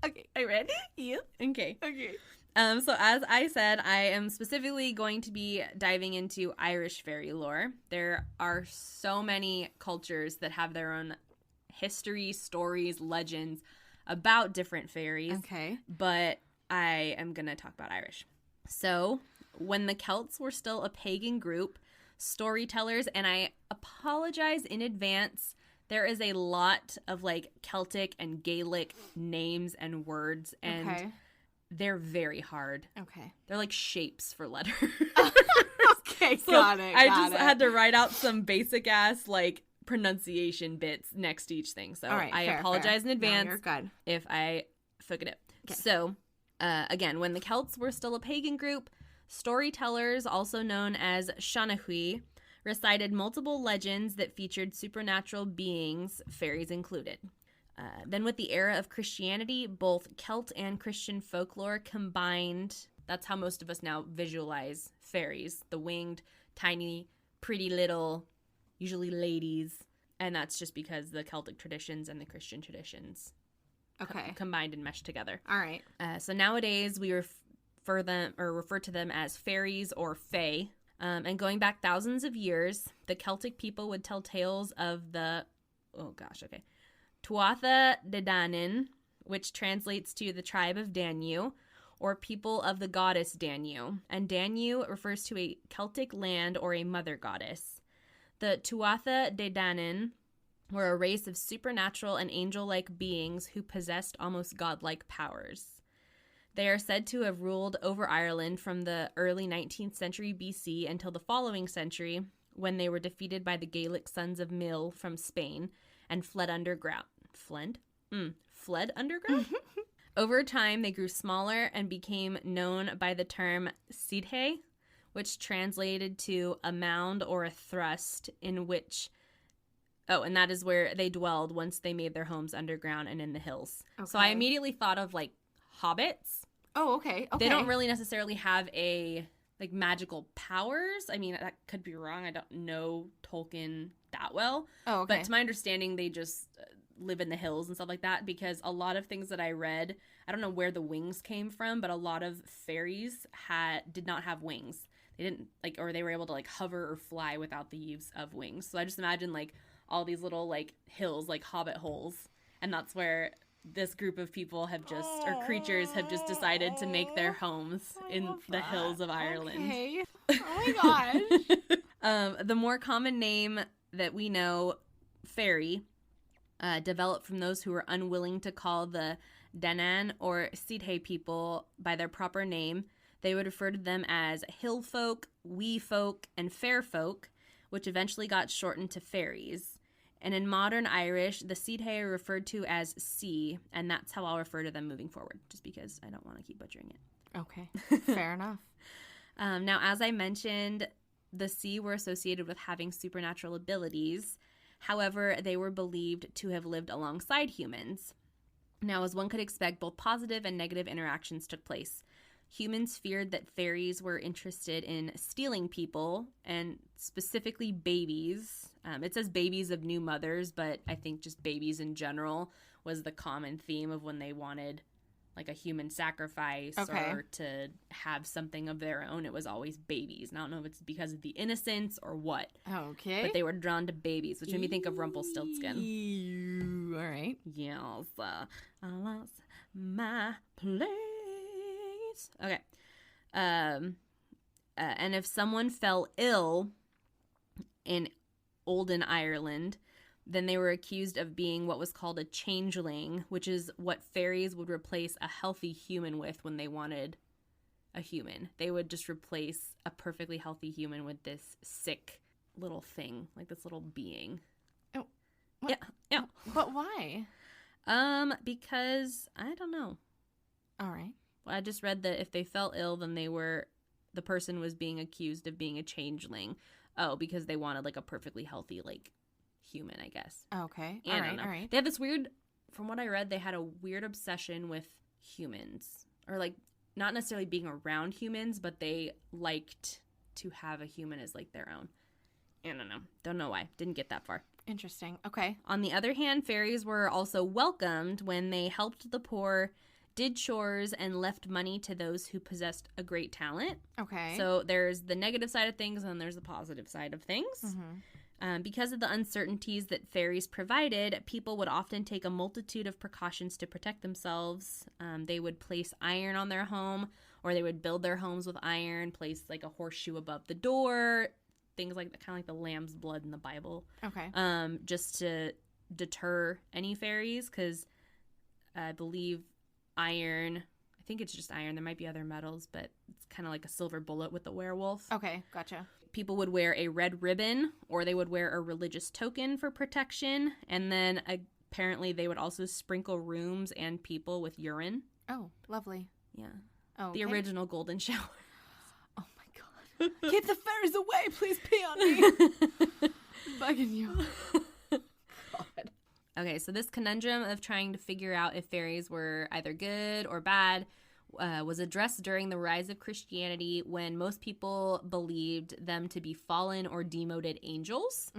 Okay. Are you ready? Yep. Okay. Okay. So as I said, I am specifically going to be diving into Irish fairy lore. There are so many cultures that have their own history, stories, legends about different fairies. Okay. But I am going to talk about Irish. So when the Celts were still a pagan group, storytellers, and I apologize in advance, there is a lot of like Celtic and Gaelic names and words, and they're very hard. Okay. They're like shapes for letters. Okay, So got it. I just had to write out some basic ass like pronunciation bits next to each thing. So All right, I fair, apologize in No, advance you're good. if I fuck it up. Okay. So again, when the Celts were still a pagan group, storytellers, also known as Shanahui, recited multiple legends that featured supernatural beings, fairies included. Then with the era of Christianity, both Celt and Christian folklore combined. That's how most of us now visualize fairies. The winged, tiny, pretty little, usually ladies. And that's just because the Celtic traditions and the Christian traditions combined and meshed together. All right. So nowadays we refer to them as fairies or fae. And going back thousands of years, the Celtic people would tell tales of the, Tuatha De Danann, which translates to the tribe of Danu, or people of the goddess Danu. And Danu refers to a Celtic land or a mother goddess. The Tuatha De Danann were a race of supernatural and angel-like beings who possessed almost godlike powers. They are said to have ruled over Ireland from the early 19th century BC until the following century, when they were defeated by the Gaelic sons of Mill from Spain and fled underground. Fled underground? Over time, they grew smaller and became known by the term Sidhe, which translated to a mound or a thrust in which... Oh, and that is where they dwelled once they made their homes underground and in the hills. Okay. So I immediately thought of, like, hobbits. Oh, okay. They don't really necessarily have a, like, magical powers. I mean, that could be wrong. I don't know Tolkien that well. Oh, okay. But to my understanding, they just live in the hills and stuff like that, because a lot of things that I read, I don't know where the wings came from, but a lot of fairies did not have wings. They didn't, like, or they were able to, like, hover or fly without the use of wings. So I just imagine, like, all these little, like, hills, like hobbit holes, and that's where this group of people have just, or creatures have just decided to make their homes in the hills of Ireland. Okay. Oh my gosh. The more common name that we know, fairy, developed from those who were unwilling to call the Danann or Sidhe people by their proper name. They would refer to them as hill folk, wee folk, and fair folk, which eventually got shortened to fairies. And in modern Irish, the Sidhe are referred to as C, and that's how I'll refer to them moving forward, just because I don't want to keep butchering it. Okay, fair enough. Now, as I mentioned, the C were associated with having supernatural abilities. However, they were believed to have lived alongside humans. Now, as one could expect, both positive and negative interactions took place. Humans feared that fairies were interested in stealing people, and specifically babies. It says babies of new mothers, but I think just babies in general was the common theme of when they wanted like a human sacrifice or to have something of their own. It was always babies. And I don't know if it's because of the innocence or what. Okay. But they were drawn to babies, which made me think of Rumpelstiltskin. All right. Yes. I lost my place. Okay. And if someone fell ill in olden Ireland, then they were accused of being what was called a changeling, which is what fairies would replace a healthy human with when they wanted a human. They would just replace a perfectly healthy human with this sick little thing, like this little being. Oh, what? Yeah. But why? Because I don't know. All right. I just read that if they fell ill, then the person was being accused of being a changeling. Oh, because they wanted like a perfectly healthy like human, I guess. Okay. I don't know. All right. They had this weird, from what I read, they had a weird obsession with humans, or like not necessarily being around humans, but they liked to have a human as like their own. I don't know. Don't know why. Didn't get that far. Interesting. Okay. On the other hand, fairies were also welcomed when they helped the poor, did chores, and left money to those who possessed a great talent. Okay. So there's the negative side of things and there's the positive side of things. Mm-hmm. Because of the uncertainties that fairies provided, people would often take a multitude of precautions to protect themselves. They would place iron on their home, or they would build their homes with iron, place like a horseshoe above the door, things like that, kind of like the lamb's blood in the Bible. Okay. Just to deter any fairies, because I believe iron, I think it's just iron. There might be other metals, but it's kind of like a silver bullet with the werewolf. Okay, gotcha. People would wear a red ribbon, or they would wear a religious token for protection. And then apparently they would also sprinkle rooms and people with urine. Oh, lovely. Yeah. Oh, okay. The original golden shower. Oh my god. Keep the fairies away. Please pee on me. Bugging you. God. Okay, so this conundrum of trying to figure out if fairies were either good or bad was addressed during the rise of Christianity, when most people believed them to be fallen or demoted angels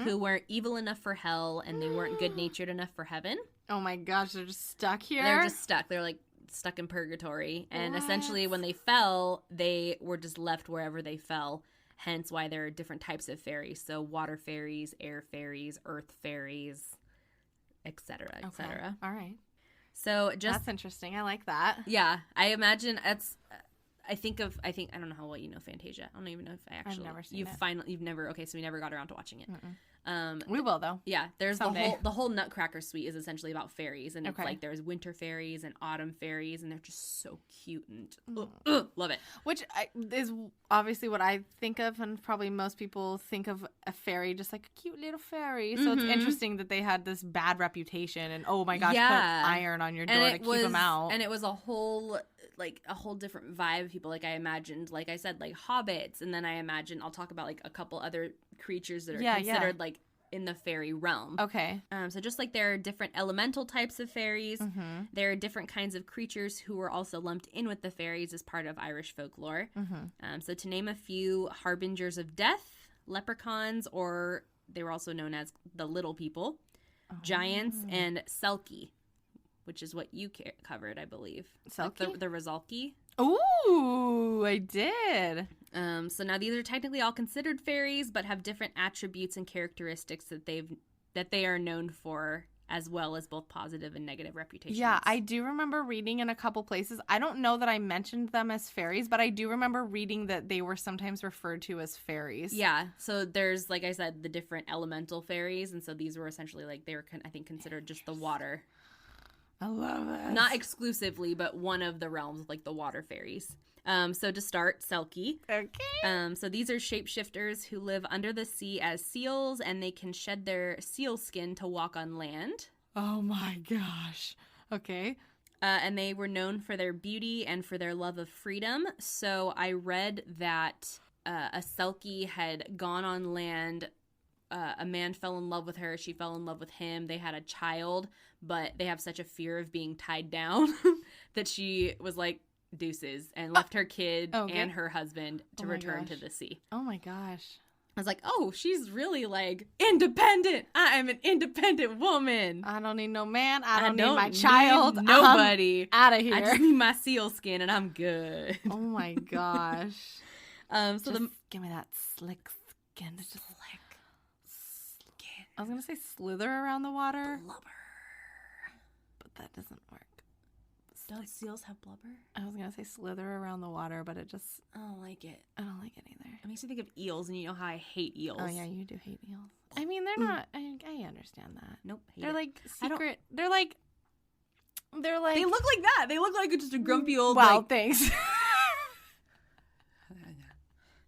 who weren't evil enough for hell and they weren't good-natured enough for heaven. Oh my gosh, they're just stuck here? They're just stuck. They're like stuck in purgatory. And essentially when they fell, they were just left wherever they fell. Hence why there are different types of fairies. So water fairies, air fairies, earth fairies, etc., etc. All right. So just that's interesting. I like that. Yeah, I imagine that's. I don't know how well you know Fantasia. I don't even know if I actually. I've never seen it. You've never. Okay, so we never got around to watching it. We will though. Yeah, there's someday. the whole Nutcracker suite is essentially about fairies, and it's Okay. like there's winter fairies and autumn fairies, and they're just so cute and love it. Which is obviously what I think of, and probably most people think of a fairy just like a cute little fairy. So it's interesting that they had this bad reputation, and oh my gosh, Yeah. put iron on your door to keep them out. And it was a whole different vibe of people. Like I imagined, like I said, like hobbits, and then I imagine I'll talk about like a couple other creatures that are considered like in the fairy realm. Okay. So just like there are different elemental types of fairies, there are different kinds of creatures who were also lumped in with the fairies as part of Irish folklore. So to name a few, Harbingers of Death, Leprechauns, or they were also known as the Little People, Giants, and Selkie, which is what you covered, I believe. Selkie? Like the Rizalki. Ooh, I did. So now these are technically all considered fairies, but have different attributes and characteristics that they are known for as well as both positive and negative reputations. Yeah, I do remember reading in a couple places. I don't know that I mentioned them as fairies, but I do remember reading that they were sometimes referred to as fairies. Yeah, so there's, like I said, the different elemental fairies, and so these were essentially, like, they were, I think, considered just the water. I love it. Not exclusively, but one of the realms of, like, the water fairies. So to start, Selkie. Okay. So these are shapeshifters who live under the sea as seals, and they can shed their seal skin to walk on land. Oh my gosh. Okay. And they were known for their beauty and for their love of freedom. So I read that a Selkie had gone on land. A man fell in love with her. She fell in love with him. They had a child, but they have such a fear of being tied down that she was like, deuces, and left her kid and her husband to return to the sea. Oh my gosh. I was like, oh, she's really like independent. I am an independent woman. I don't need no man. I don't need my child. Need nobody. Out of here. I just need my seal skin and I'm good. Oh my gosh. So give me that slick skin. Just slick skin. I was gonna say slither around the water. Blubber. But that doesn't work. Don't seals have blubber? I was gonna say slither around the water, but I don't like it. I don't like it either. It makes me think of eels, and you know how I hate eels. Oh yeah, you do hate eels. I mean, they're not. I understand that. Nope. They're like secret. They're like. They look like that. They look like just a grumpy old. Wow, thanks.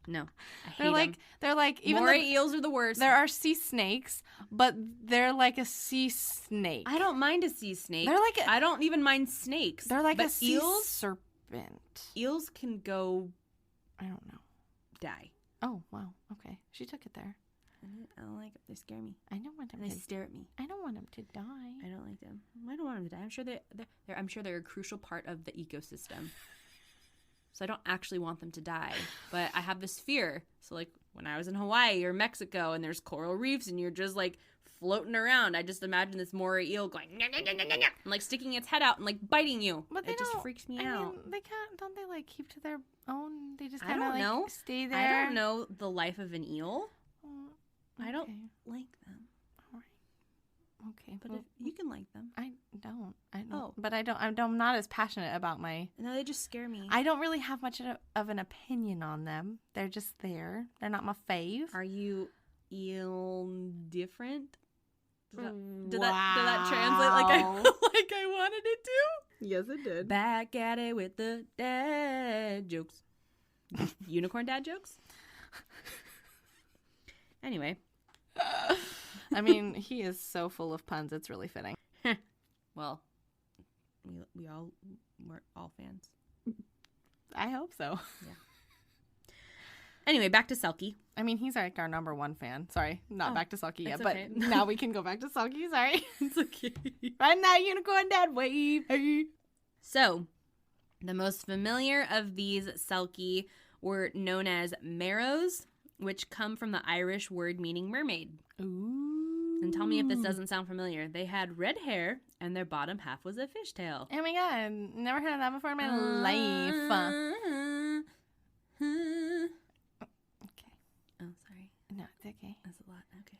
No, I hate them. They're like even moray eels are the worst. There are sea snakes, but they're like a sea snake. I don't mind a sea snake. They're like I don't even mind snakes. They're like but a sea serpent. Eels can go. I don't know. Die. Oh wow. Okay, she took it there. I don't like them. They scare me. I don't want them. They stare at me. I don't want them to die. I don't like them. I don't want them to die. I'm sure they're a crucial part of the ecosystem. So I don't actually want them to die, but I have this fear. So like when I was in Hawaii or Mexico and there's coral reefs and you're just like floating around, I just imagine this moray eel going nya, nya, nya, nya, nya, and like sticking its head out and like biting you. But it just freaks me out. Mean, they can't. Don't they like keep to their own? They just I kind of don't know. Stay there. I don't know the life of an eel. Okay. I don't like them. All right. Okay, but if you can like them. I don't. Oh. But I'm not as passionate about my. No, they just scare me. I don't really have much of an opinion on them. They're just there. They're not my fave. Are you eel different? Did that translate like I wanted it to? Yes, it did. Back at it with the dad jokes. Unicorn dad jokes? Anyway. I mean, he is so full of puns, it's really fitting. Well, we're all fans. I hope so. Yeah. Anyway, back to Selkie. I mean, he's like our number one fan. Sorry, not back to Selkie yet, okay. But now we can go back to Selkie. Sorry. It's okay. Run that unicorn dad wave. So, the most familiar of these Selkie were known as marrows, which come from the Irish word meaning mermaid. Ooh. And tell me if this doesn't sound familiar. They had red hair, and their bottom half was a fishtail. Oh my god, never heard of that before in my life. Okay. Oh, sorry. No, it's okay. That's a lot. Okay.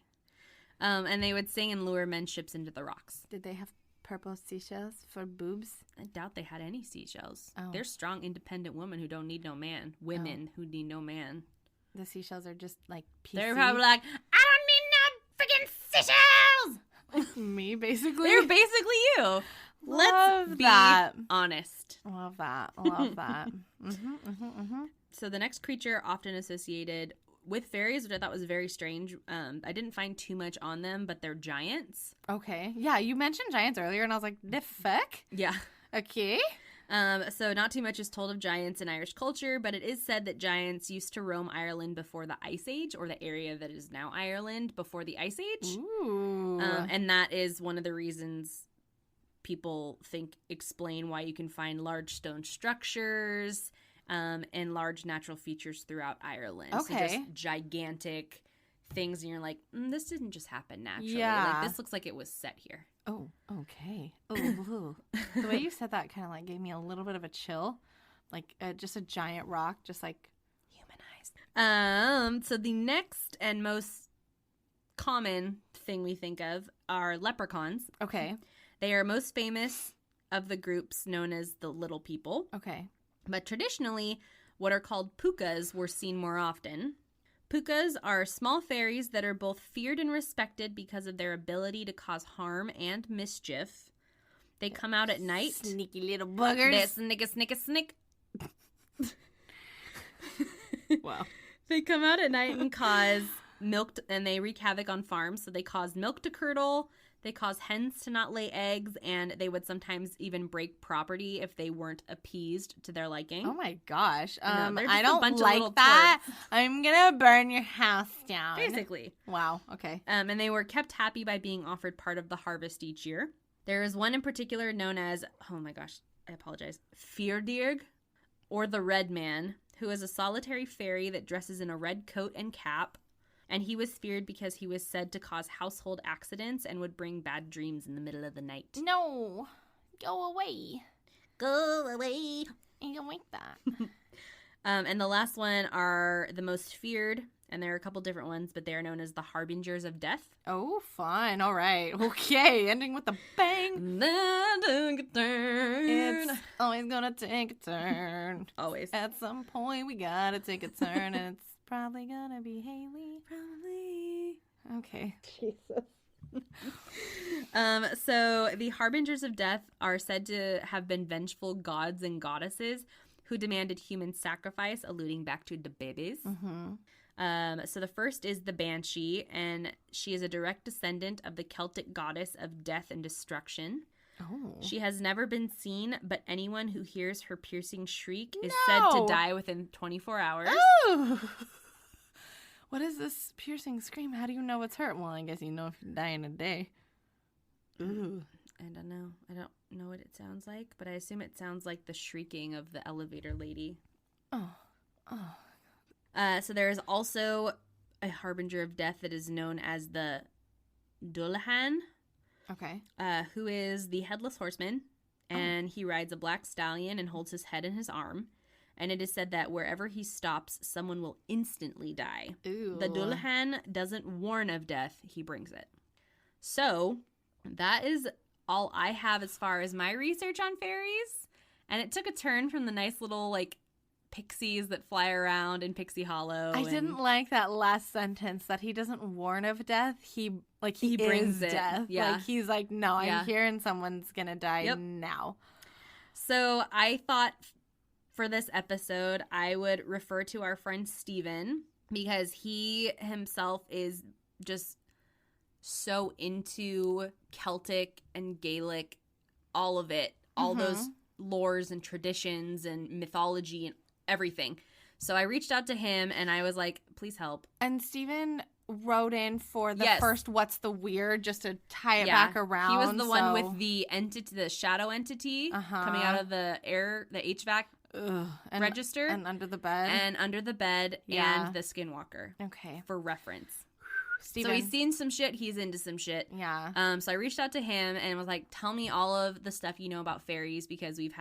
And they would sing and lure men's ships into the rocks. Did they have purple seashells for boobs? I doubt they had any seashells. Oh. They're strong, independent women who don't need no man. Women who need no man. The seashells are just like PC. They're probably like, I don't need no freaking seashells! Me, basically. They're basically you. Let's be honest. Love that. Love that. So the next creature often associated with fairies, which I thought was very strange. I didn't find too much on them, but they're giants. Okay. Yeah, you mentioned giants earlier, and I was like, the fuck? Yeah. Okay. So not too much is told of giants in Irish culture, but it is said that giants used to roam Ireland before the Ice Age, or the area that is now Ireland before the Ice Age. Ooh. And that is one of the reasons people explain why you can find large stone structures and large natural features throughout Ireland. Okay. So just gigantic things, and you're like, this didn't just happen naturally. Yeah. Like, this looks like it was set here. Oh, okay. Oh, the way you said that kind of like gave me a little bit of a chill. Like just a giant rock, just like humanized. So the next and most common thing we think of are leprechauns. Okay. They are most famous of the groups known as the Little People. Okay. But traditionally, what are called pukas were seen more often. Pukas are small fairies that are both feared and respected because of their ability to cause harm and mischief. They come out at night. Sneaky little buggers. They snick. Wow. They come out at night and cause milk, and they wreak havoc on farms. So they cause milk to curdle, they cause hens to not lay eggs, and they would sometimes even break property if they weren't appeased to their liking. Oh my gosh. they're just I a don't bunch of like little that. turds. I'm gonna burn your house down. Basically. Wow. Okay. And they were kept happy by being offered part of the harvest each year. There is one in particular known as, oh my gosh, I apologize, Fyrdirg, or the Red Man, who is a solitary fairy that dresses in a red coat and cap. And he was feared because he was said to cause household accidents and would bring bad dreams in the middle of the night. No. Go away. Go away. I don't like that. And the last one are the most feared, and there are a couple different ones, but they are known as the Harbingers of Death. Oh, fun. All right. Okay. Ending with a bang. It's always gonna take a turn. Always. At some point, we gotta take a turn, and it's probably gonna be Haley. Probably. Okay. Jesus. So the Harbingers of Death are said to have been vengeful gods and goddesses who demanded human sacrifice, alluding back to the babies. Mm-hmm. So the first is the Banshee, and she is a direct descendant of the Celtic goddess of death and destruction. Oh. She has never been seen, but anyone who hears her piercing shriek is said to die within 24 hours. Oh. What is this piercing scream? How do you know it's her? Well, I guess you know if you die in a day. Ooh. I don't know. I don't know what it sounds like, but I assume it sounds like the shrieking of the elevator lady. Oh. So there is also a Harbinger of Death that is known as the Dullahan, Okay. who is the Headless Horseman, and he rides a black stallion and holds his head in his arm. And it is said that wherever he stops, someone will instantly die. Ooh. The Dullahan doesn't warn of death, he brings it. So that is all I have as far as my research on fairies. And it took a turn from the nice little, like, pixies that fly around in Pixie Hollow. I didn't like that last sentence that he doesn't warn of death. He brings is it. death. Yeah. Like he's like, no, Yeah. I'm here and someone's gonna die now. So I thought for this episode, I would refer to our friend Steven because he himself is just so into Celtic and Gaelic, all of it, all those lores and traditions and mythology and everything. So I reached out to him and I was like, please help. And Steven wrote in for the Yes. first What's the Weird just to tie it back around. He was the one with the entity, the shadow entity coming out of the HVAC register. And under the bed. And under the bed Yeah. and the Skinwalker. Okay. For reference. Steven. So he's seen some shit. He's into some shit. Yeah. So I reached out to him and was like, tell me all of the stuff you know about fairies because we've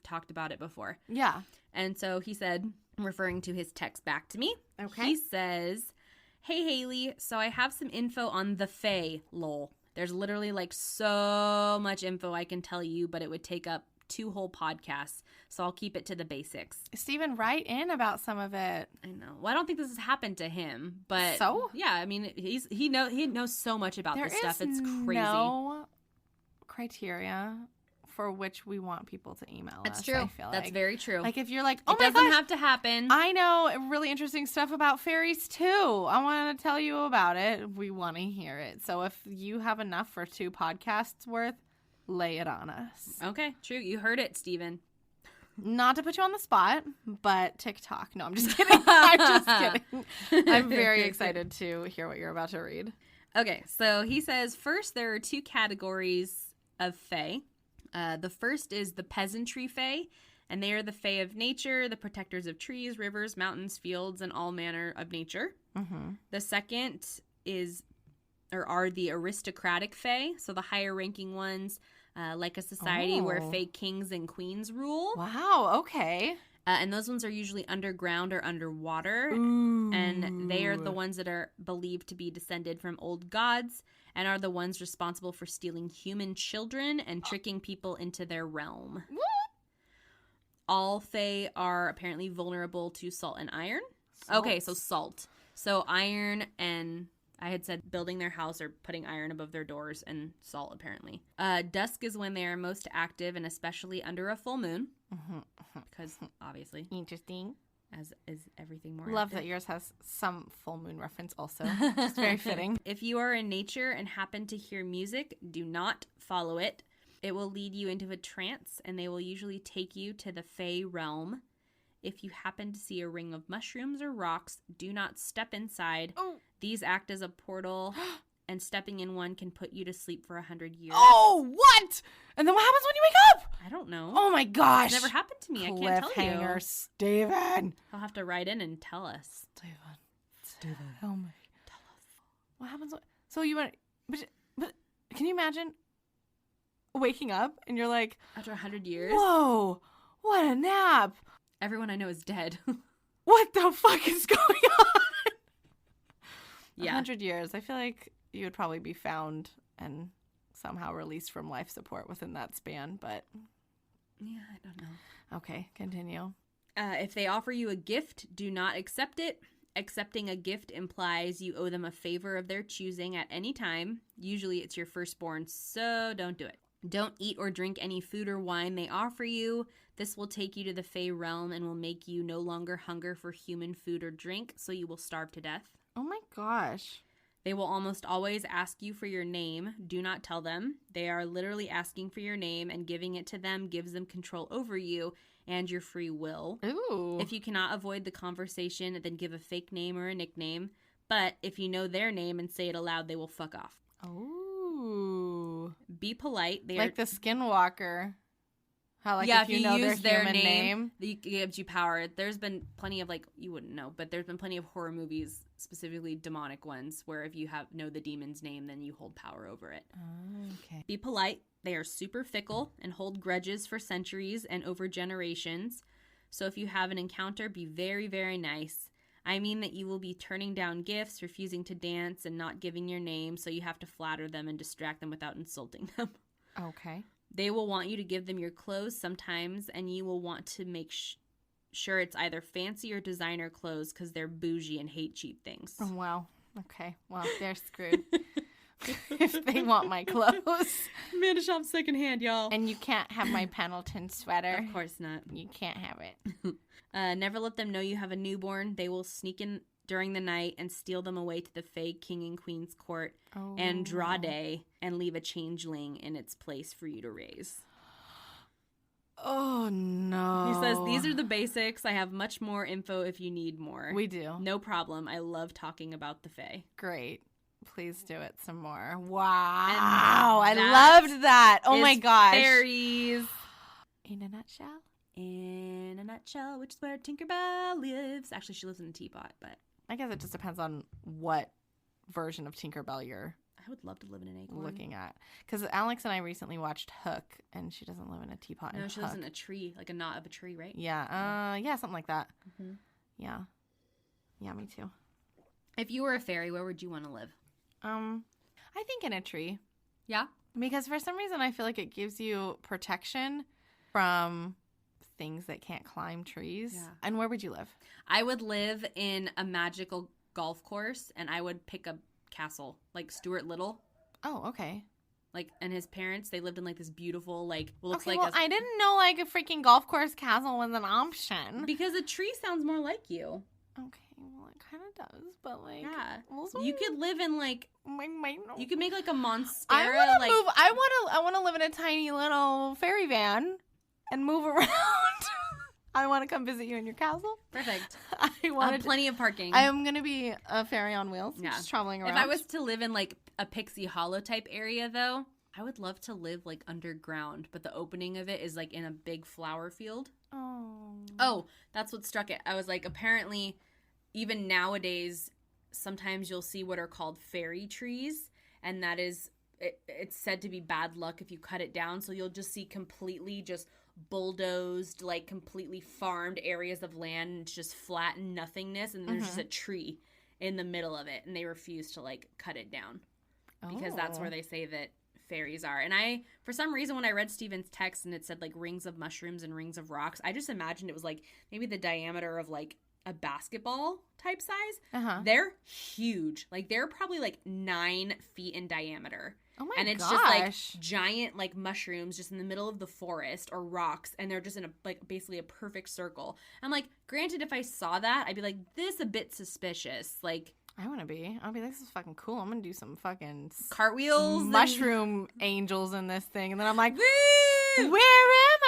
talked about it before. Yeah. And so he said, referring to his text back to me, Okay. he says, hey, Haley, so I have some info on the Fae, lol. There's literally like so much info I can tell you, but it would take up 2 whole podcasts, so I'll keep it to the basics. Steven, write in about some of it. I know. Well, I don't think this has happened to him, but So? yeah, I mean, he knows so much about this stuff. It's crazy. No criteria for which we want people to email us. That's true. I feel That's like. very true. Like if you're like, oh it my doesn't gosh, have to happen. I know really interesting stuff about fairies too. I want to tell you about it. We want to hear it. So if you have enough for 2 podcasts worth, lay it on us. Okay, true. You heard it, Steven. Not to put you on the spot, but TikTok. No, I'm just kidding. I'm just kidding. I'm very excited to hear what you're about to read. Okay, so he says, first there are 2 categories of Fae. The first is the Peasantry Fae, and they are the Fae of nature, the protectors of trees, rivers, mountains, fields, and all manner of nature. Mm-hmm. The second are the aristocratic Fae, so the higher ranking ones, like a society where Fae kings and queens rule. Wow, okay. And those ones are usually underground or underwater. Ooh. And they are the ones that are believed to be descended from old gods and are the ones responsible for stealing human children and tricking people into their realm. What? All Fae are apparently vulnerable to salt and iron. Salt. Okay, so salt. So iron, and I had said building their house or putting iron above their doors, and salt apparently. Dusk is when they are most active, and especially under a full moon. Because obviously. Interesting. As is everything more Love active. that yours has some full moon reference also. Just very fitting. If you are in nature and happen to hear music, do not follow it. It will lead you into a trance, and they will usually take you to the Fae realm. If you happen to see a ring of mushrooms or rocks, do not step inside. Oh. These act as a portal, and stepping in one can put you to sleep for 100 years. Oh, what? And then what happens when you wake up? I don't know. Oh my gosh. It's never happened to me. I can't tell you. Cliffhanger, Steven. I'll have to write in and tell us. Steven. Tell me. Tell us. What happens? So you went, but can you imagine waking up and you're like, After 100 years, whoa, what a nap. everyone I know is dead. What the fuck is going on? Yeah. 100 years. I feel like you would probably be found and somehow released from life support within that span, but Yeah, I don't know. okay, continue. If they offer you a gift, do not accept it. Accepting a gift implies you owe them a favor of their choosing at any time. Usually it's your firstborn, so don't do it. Don't eat or drink any food or wine they offer you. This will take you to the Fae realm and will make you no longer hunger for human food or drink, so you will starve to death. Oh my gosh. They will almost always ask you for your name. Do not tell them. They are literally asking for your name, and giving it to them gives them control over you and your free will. Ooh. If you cannot avoid the conversation, then give a fake name or a nickname. But if you know their name and say it aloud, they will fuck off. Ooh. Be polite. They Like are, the Skinwalker. How, like, yeah, if you know use their their human name. it gives you power. There's been plenty of, like, you wouldn't know, but there's been plenty of horror movies, specifically demonic ones, where if you know the demon's name, then you hold power over it. Okay. Be polite. They are super fickle and hold grudges for centuries and over generations. So if you have an encounter, be very, very nice. I mean that you will be turning down gifts, refusing to dance, and not giving your name, so you have to flatter them and distract them without insulting them. Okay. They will want you to give them your clothes sometimes, and you will want to make sure it's either fancy or designer clothes because they're bougie and hate cheap things. Oh, wow. Okay. Well, they're screwed. If they want my clothes. Amanda shops secondhand, y'all. And you can't have my Pendleton sweater. Of course not. You can't have it. Never let them know you have a newborn. They will sneak in during the night and steal them away to the Fae King and Queen's court Andrade and leave a changeling in its place for you to raise. Oh, no. He says, these are the basics. I have much more info if you need more. We do. No problem. I love talking about the Fae. Great. Please do it some more. Wow. I that loved that. Oh, my gosh. Fairies. In a nutshell? In a nutshell, which is where Tinkerbell lives. Actually, she lives in a teapot, but I guess it just depends on what version of Tinkerbell you're I would love to live in an acorn. looking at. Because Alex and I recently watched Hook, and she doesn't live in a teapot. No, in she lives in a tree, like a knot of a tree, right? Yeah. Yeah, something like that. Mm-hmm. Yeah. Yeah, me too. If you were a fairy, where would you want to live? I think in a tree. Yeah? Because for some reason I feel like it gives you protection from things that can't climb trees. Yeah. And where would you live? I would live in a magical golf course, and I would pick a castle, like Stuart Little. Oh, okay. Like, and his parents, they lived in, like, this beautiful, like, what looks Okay, like well, I didn't know, like, a freaking golf course castle was an option. because a tree sounds more like you. Okay, well, it kind of does, but, like... Yeah. Also, You could live in, like, you could make, like, a monstera, I want to live in a tiny little fairy van and move around. I want to come visit you in your castle. Perfect. I want Plenty of parking. I am going to be a fairy on wheels, Yeah. just traveling around. If I was to live in, like, a Pixie Hollow type area, though, I would love to live, like, underground, but the opening of it is, like, in a big flower field. Oh, that's what struck it. I was like, apparently, even nowadays, sometimes you'll see what are called fairy trees, and that is, it's said to be bad luck if you cut it down, so you'll just see completely just bulldozed, like completely farmed areas of land, and it's just flat and nothingness, and there's just a tree in the middle of it, and they refuse to like cut it down because that's where they say that fairies are. And I, for some reason, when I read Stephen's text and it said like rings of mushrooms and rings of rocks, I just imagined it was like maybe the diameter of like a basketball type size. They're huge. Like they're probably like 9 feet in diameter. Oh my gosh. And it's just like giant like mushrooms just in the middle of the forest or rocks, and they're just in a like basically a perfect circle. I'm like, granted, if I saw that, I'd be like, this a bit suspicious. Like, I'll be like, this is fucking cool. I'm gonna do some fucking cartwheels, mushroom angels in this thing, and then I'm like, where am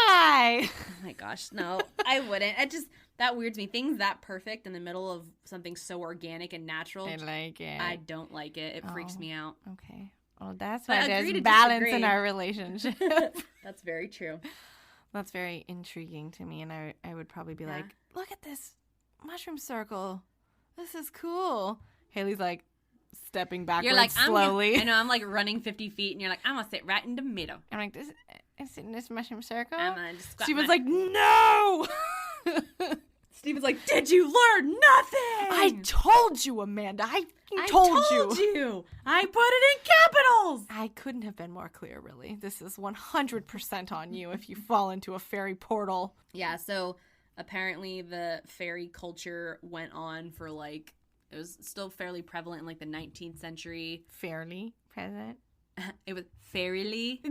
I? Oh my gosh, no, I wouldn't. It just, that weirds me. Things that perfect in the middle of something so organic and natural. I like it. I don't like it. It freaks me out. Okay. Well, that's why there's agree to balance disagree. in our relationship. That's very true. That's very intriguing to me, and I would probably be like, look at this mushroom circle. This is cool. Haley's like stepping backwards You're like, slowly. I know, I'm like running 50 feet, and you're like, I'm going to sit right in the middle. I'm like, is it in this mushroom circle? I'm going to just squat She was like, no! Steven's like, did you learn nothing? I told you, Amanda. I told you. I put it in capitals. I couldn't have been more clear, really. This is 100% on you if you fall into a fairy portal. Yeah, so apparently the fairy culture went on for like, it was still fairly prevalent in like the 19th century. Fairly present? It was fairly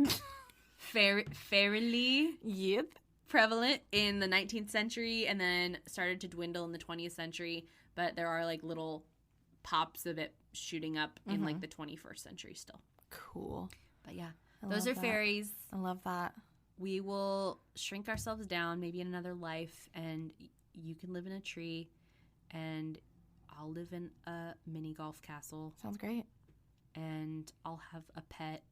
Yep. prevalent in the 19th century, and then started to dwindle in the 20th century. But there are like little pops of it shooting up in like the 21st century still. Cool. But yeah, those are fairies. I love that. We will shrink ourselves down maybe in another life, and you can live in a tree, and I'll live in a mini golf castle. Sounds great. And I'll have a pet.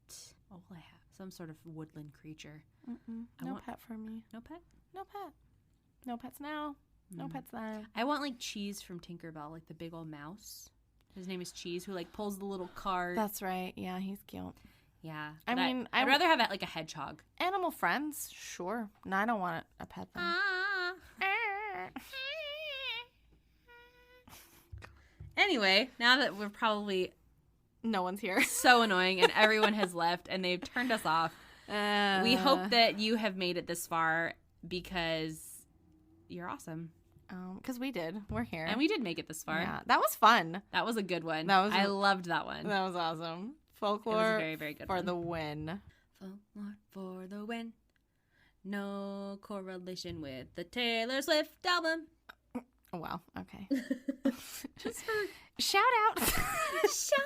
What will I have? Some sort of woodland creature. No pet for me. No pet? No pet. No pets now. No pets then. I want like Cheese from Tinkerbell, like the big old mouse. His name is Cheese, who like pulls the little cart. That's right. Yeah, he's cute. Yeah. I mean, I'd rather have like a hedgehog. Animal friends, sure. No, I don't want a pet though. Anyway, now that we're probably No one's here. so annoying and everyone has left and they've turned us off, we hope that you have made it this far because you're awesome. Because we did. We're here. And we did make it this far. Yeah, that was fun. That was a good one. I loved that one. That was awesome. Folklore It was a very, very good for one. the win. Folklore for the win. No correlation with the Taylor Swift album. Oh, wow. Okay. Just for Shout out. shout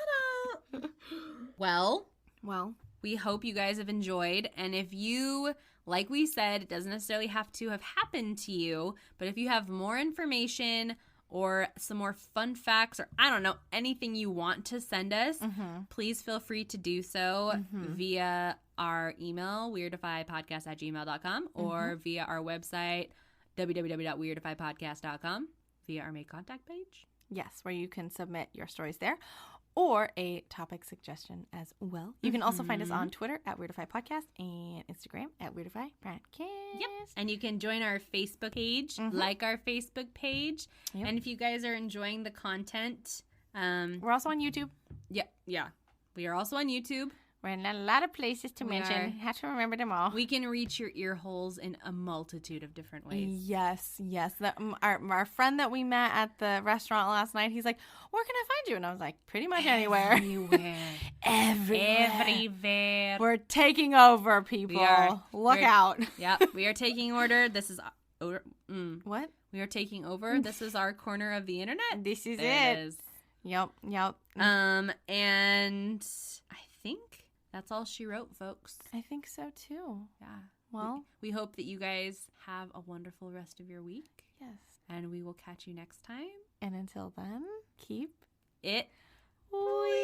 out. Well, we hope you guys have enjoyed. And if you, like we said, it doesn't necessarily have to have happened to you, but if you have more information or some more fun facts or I don't know, anything you want to send us, please feel free to do so via our email, weirdifypodcast@gmail.com, or via our website, www.weirdifypodcast.com, via our Make Contact page. Yes, where you can submit your stories there or a topic suggestion as well. You can also find us on Twitter at Weirdify Podcast and Instagram at Weirdify Podcast. Yep. And you can join our Facebook page, like our Facebook page. Yep. And if you guys are enjoying the content, we're also on YouTube. Yeah. We are also on YouTube. We're in a lot of places to mention. Have to remember them all. We can reach your ear holes in a multitude of different ways. Yes. Our friend that we met at the restaurant last night, he's like, where can I find you? And I was like, pretty much anywhere. Everywhere. We're taking over, people. Look out. Yeah, we are taking order. This is... What? We are taking over. This is our corner of the internet. This is there it. Is. Yep. And I think that's all she wrote, folks. I think so, too. Yeah. Well, we hope that you guys have a wonderful rest of your week. Yes. And we will catch you next time. And until then, keep it weird.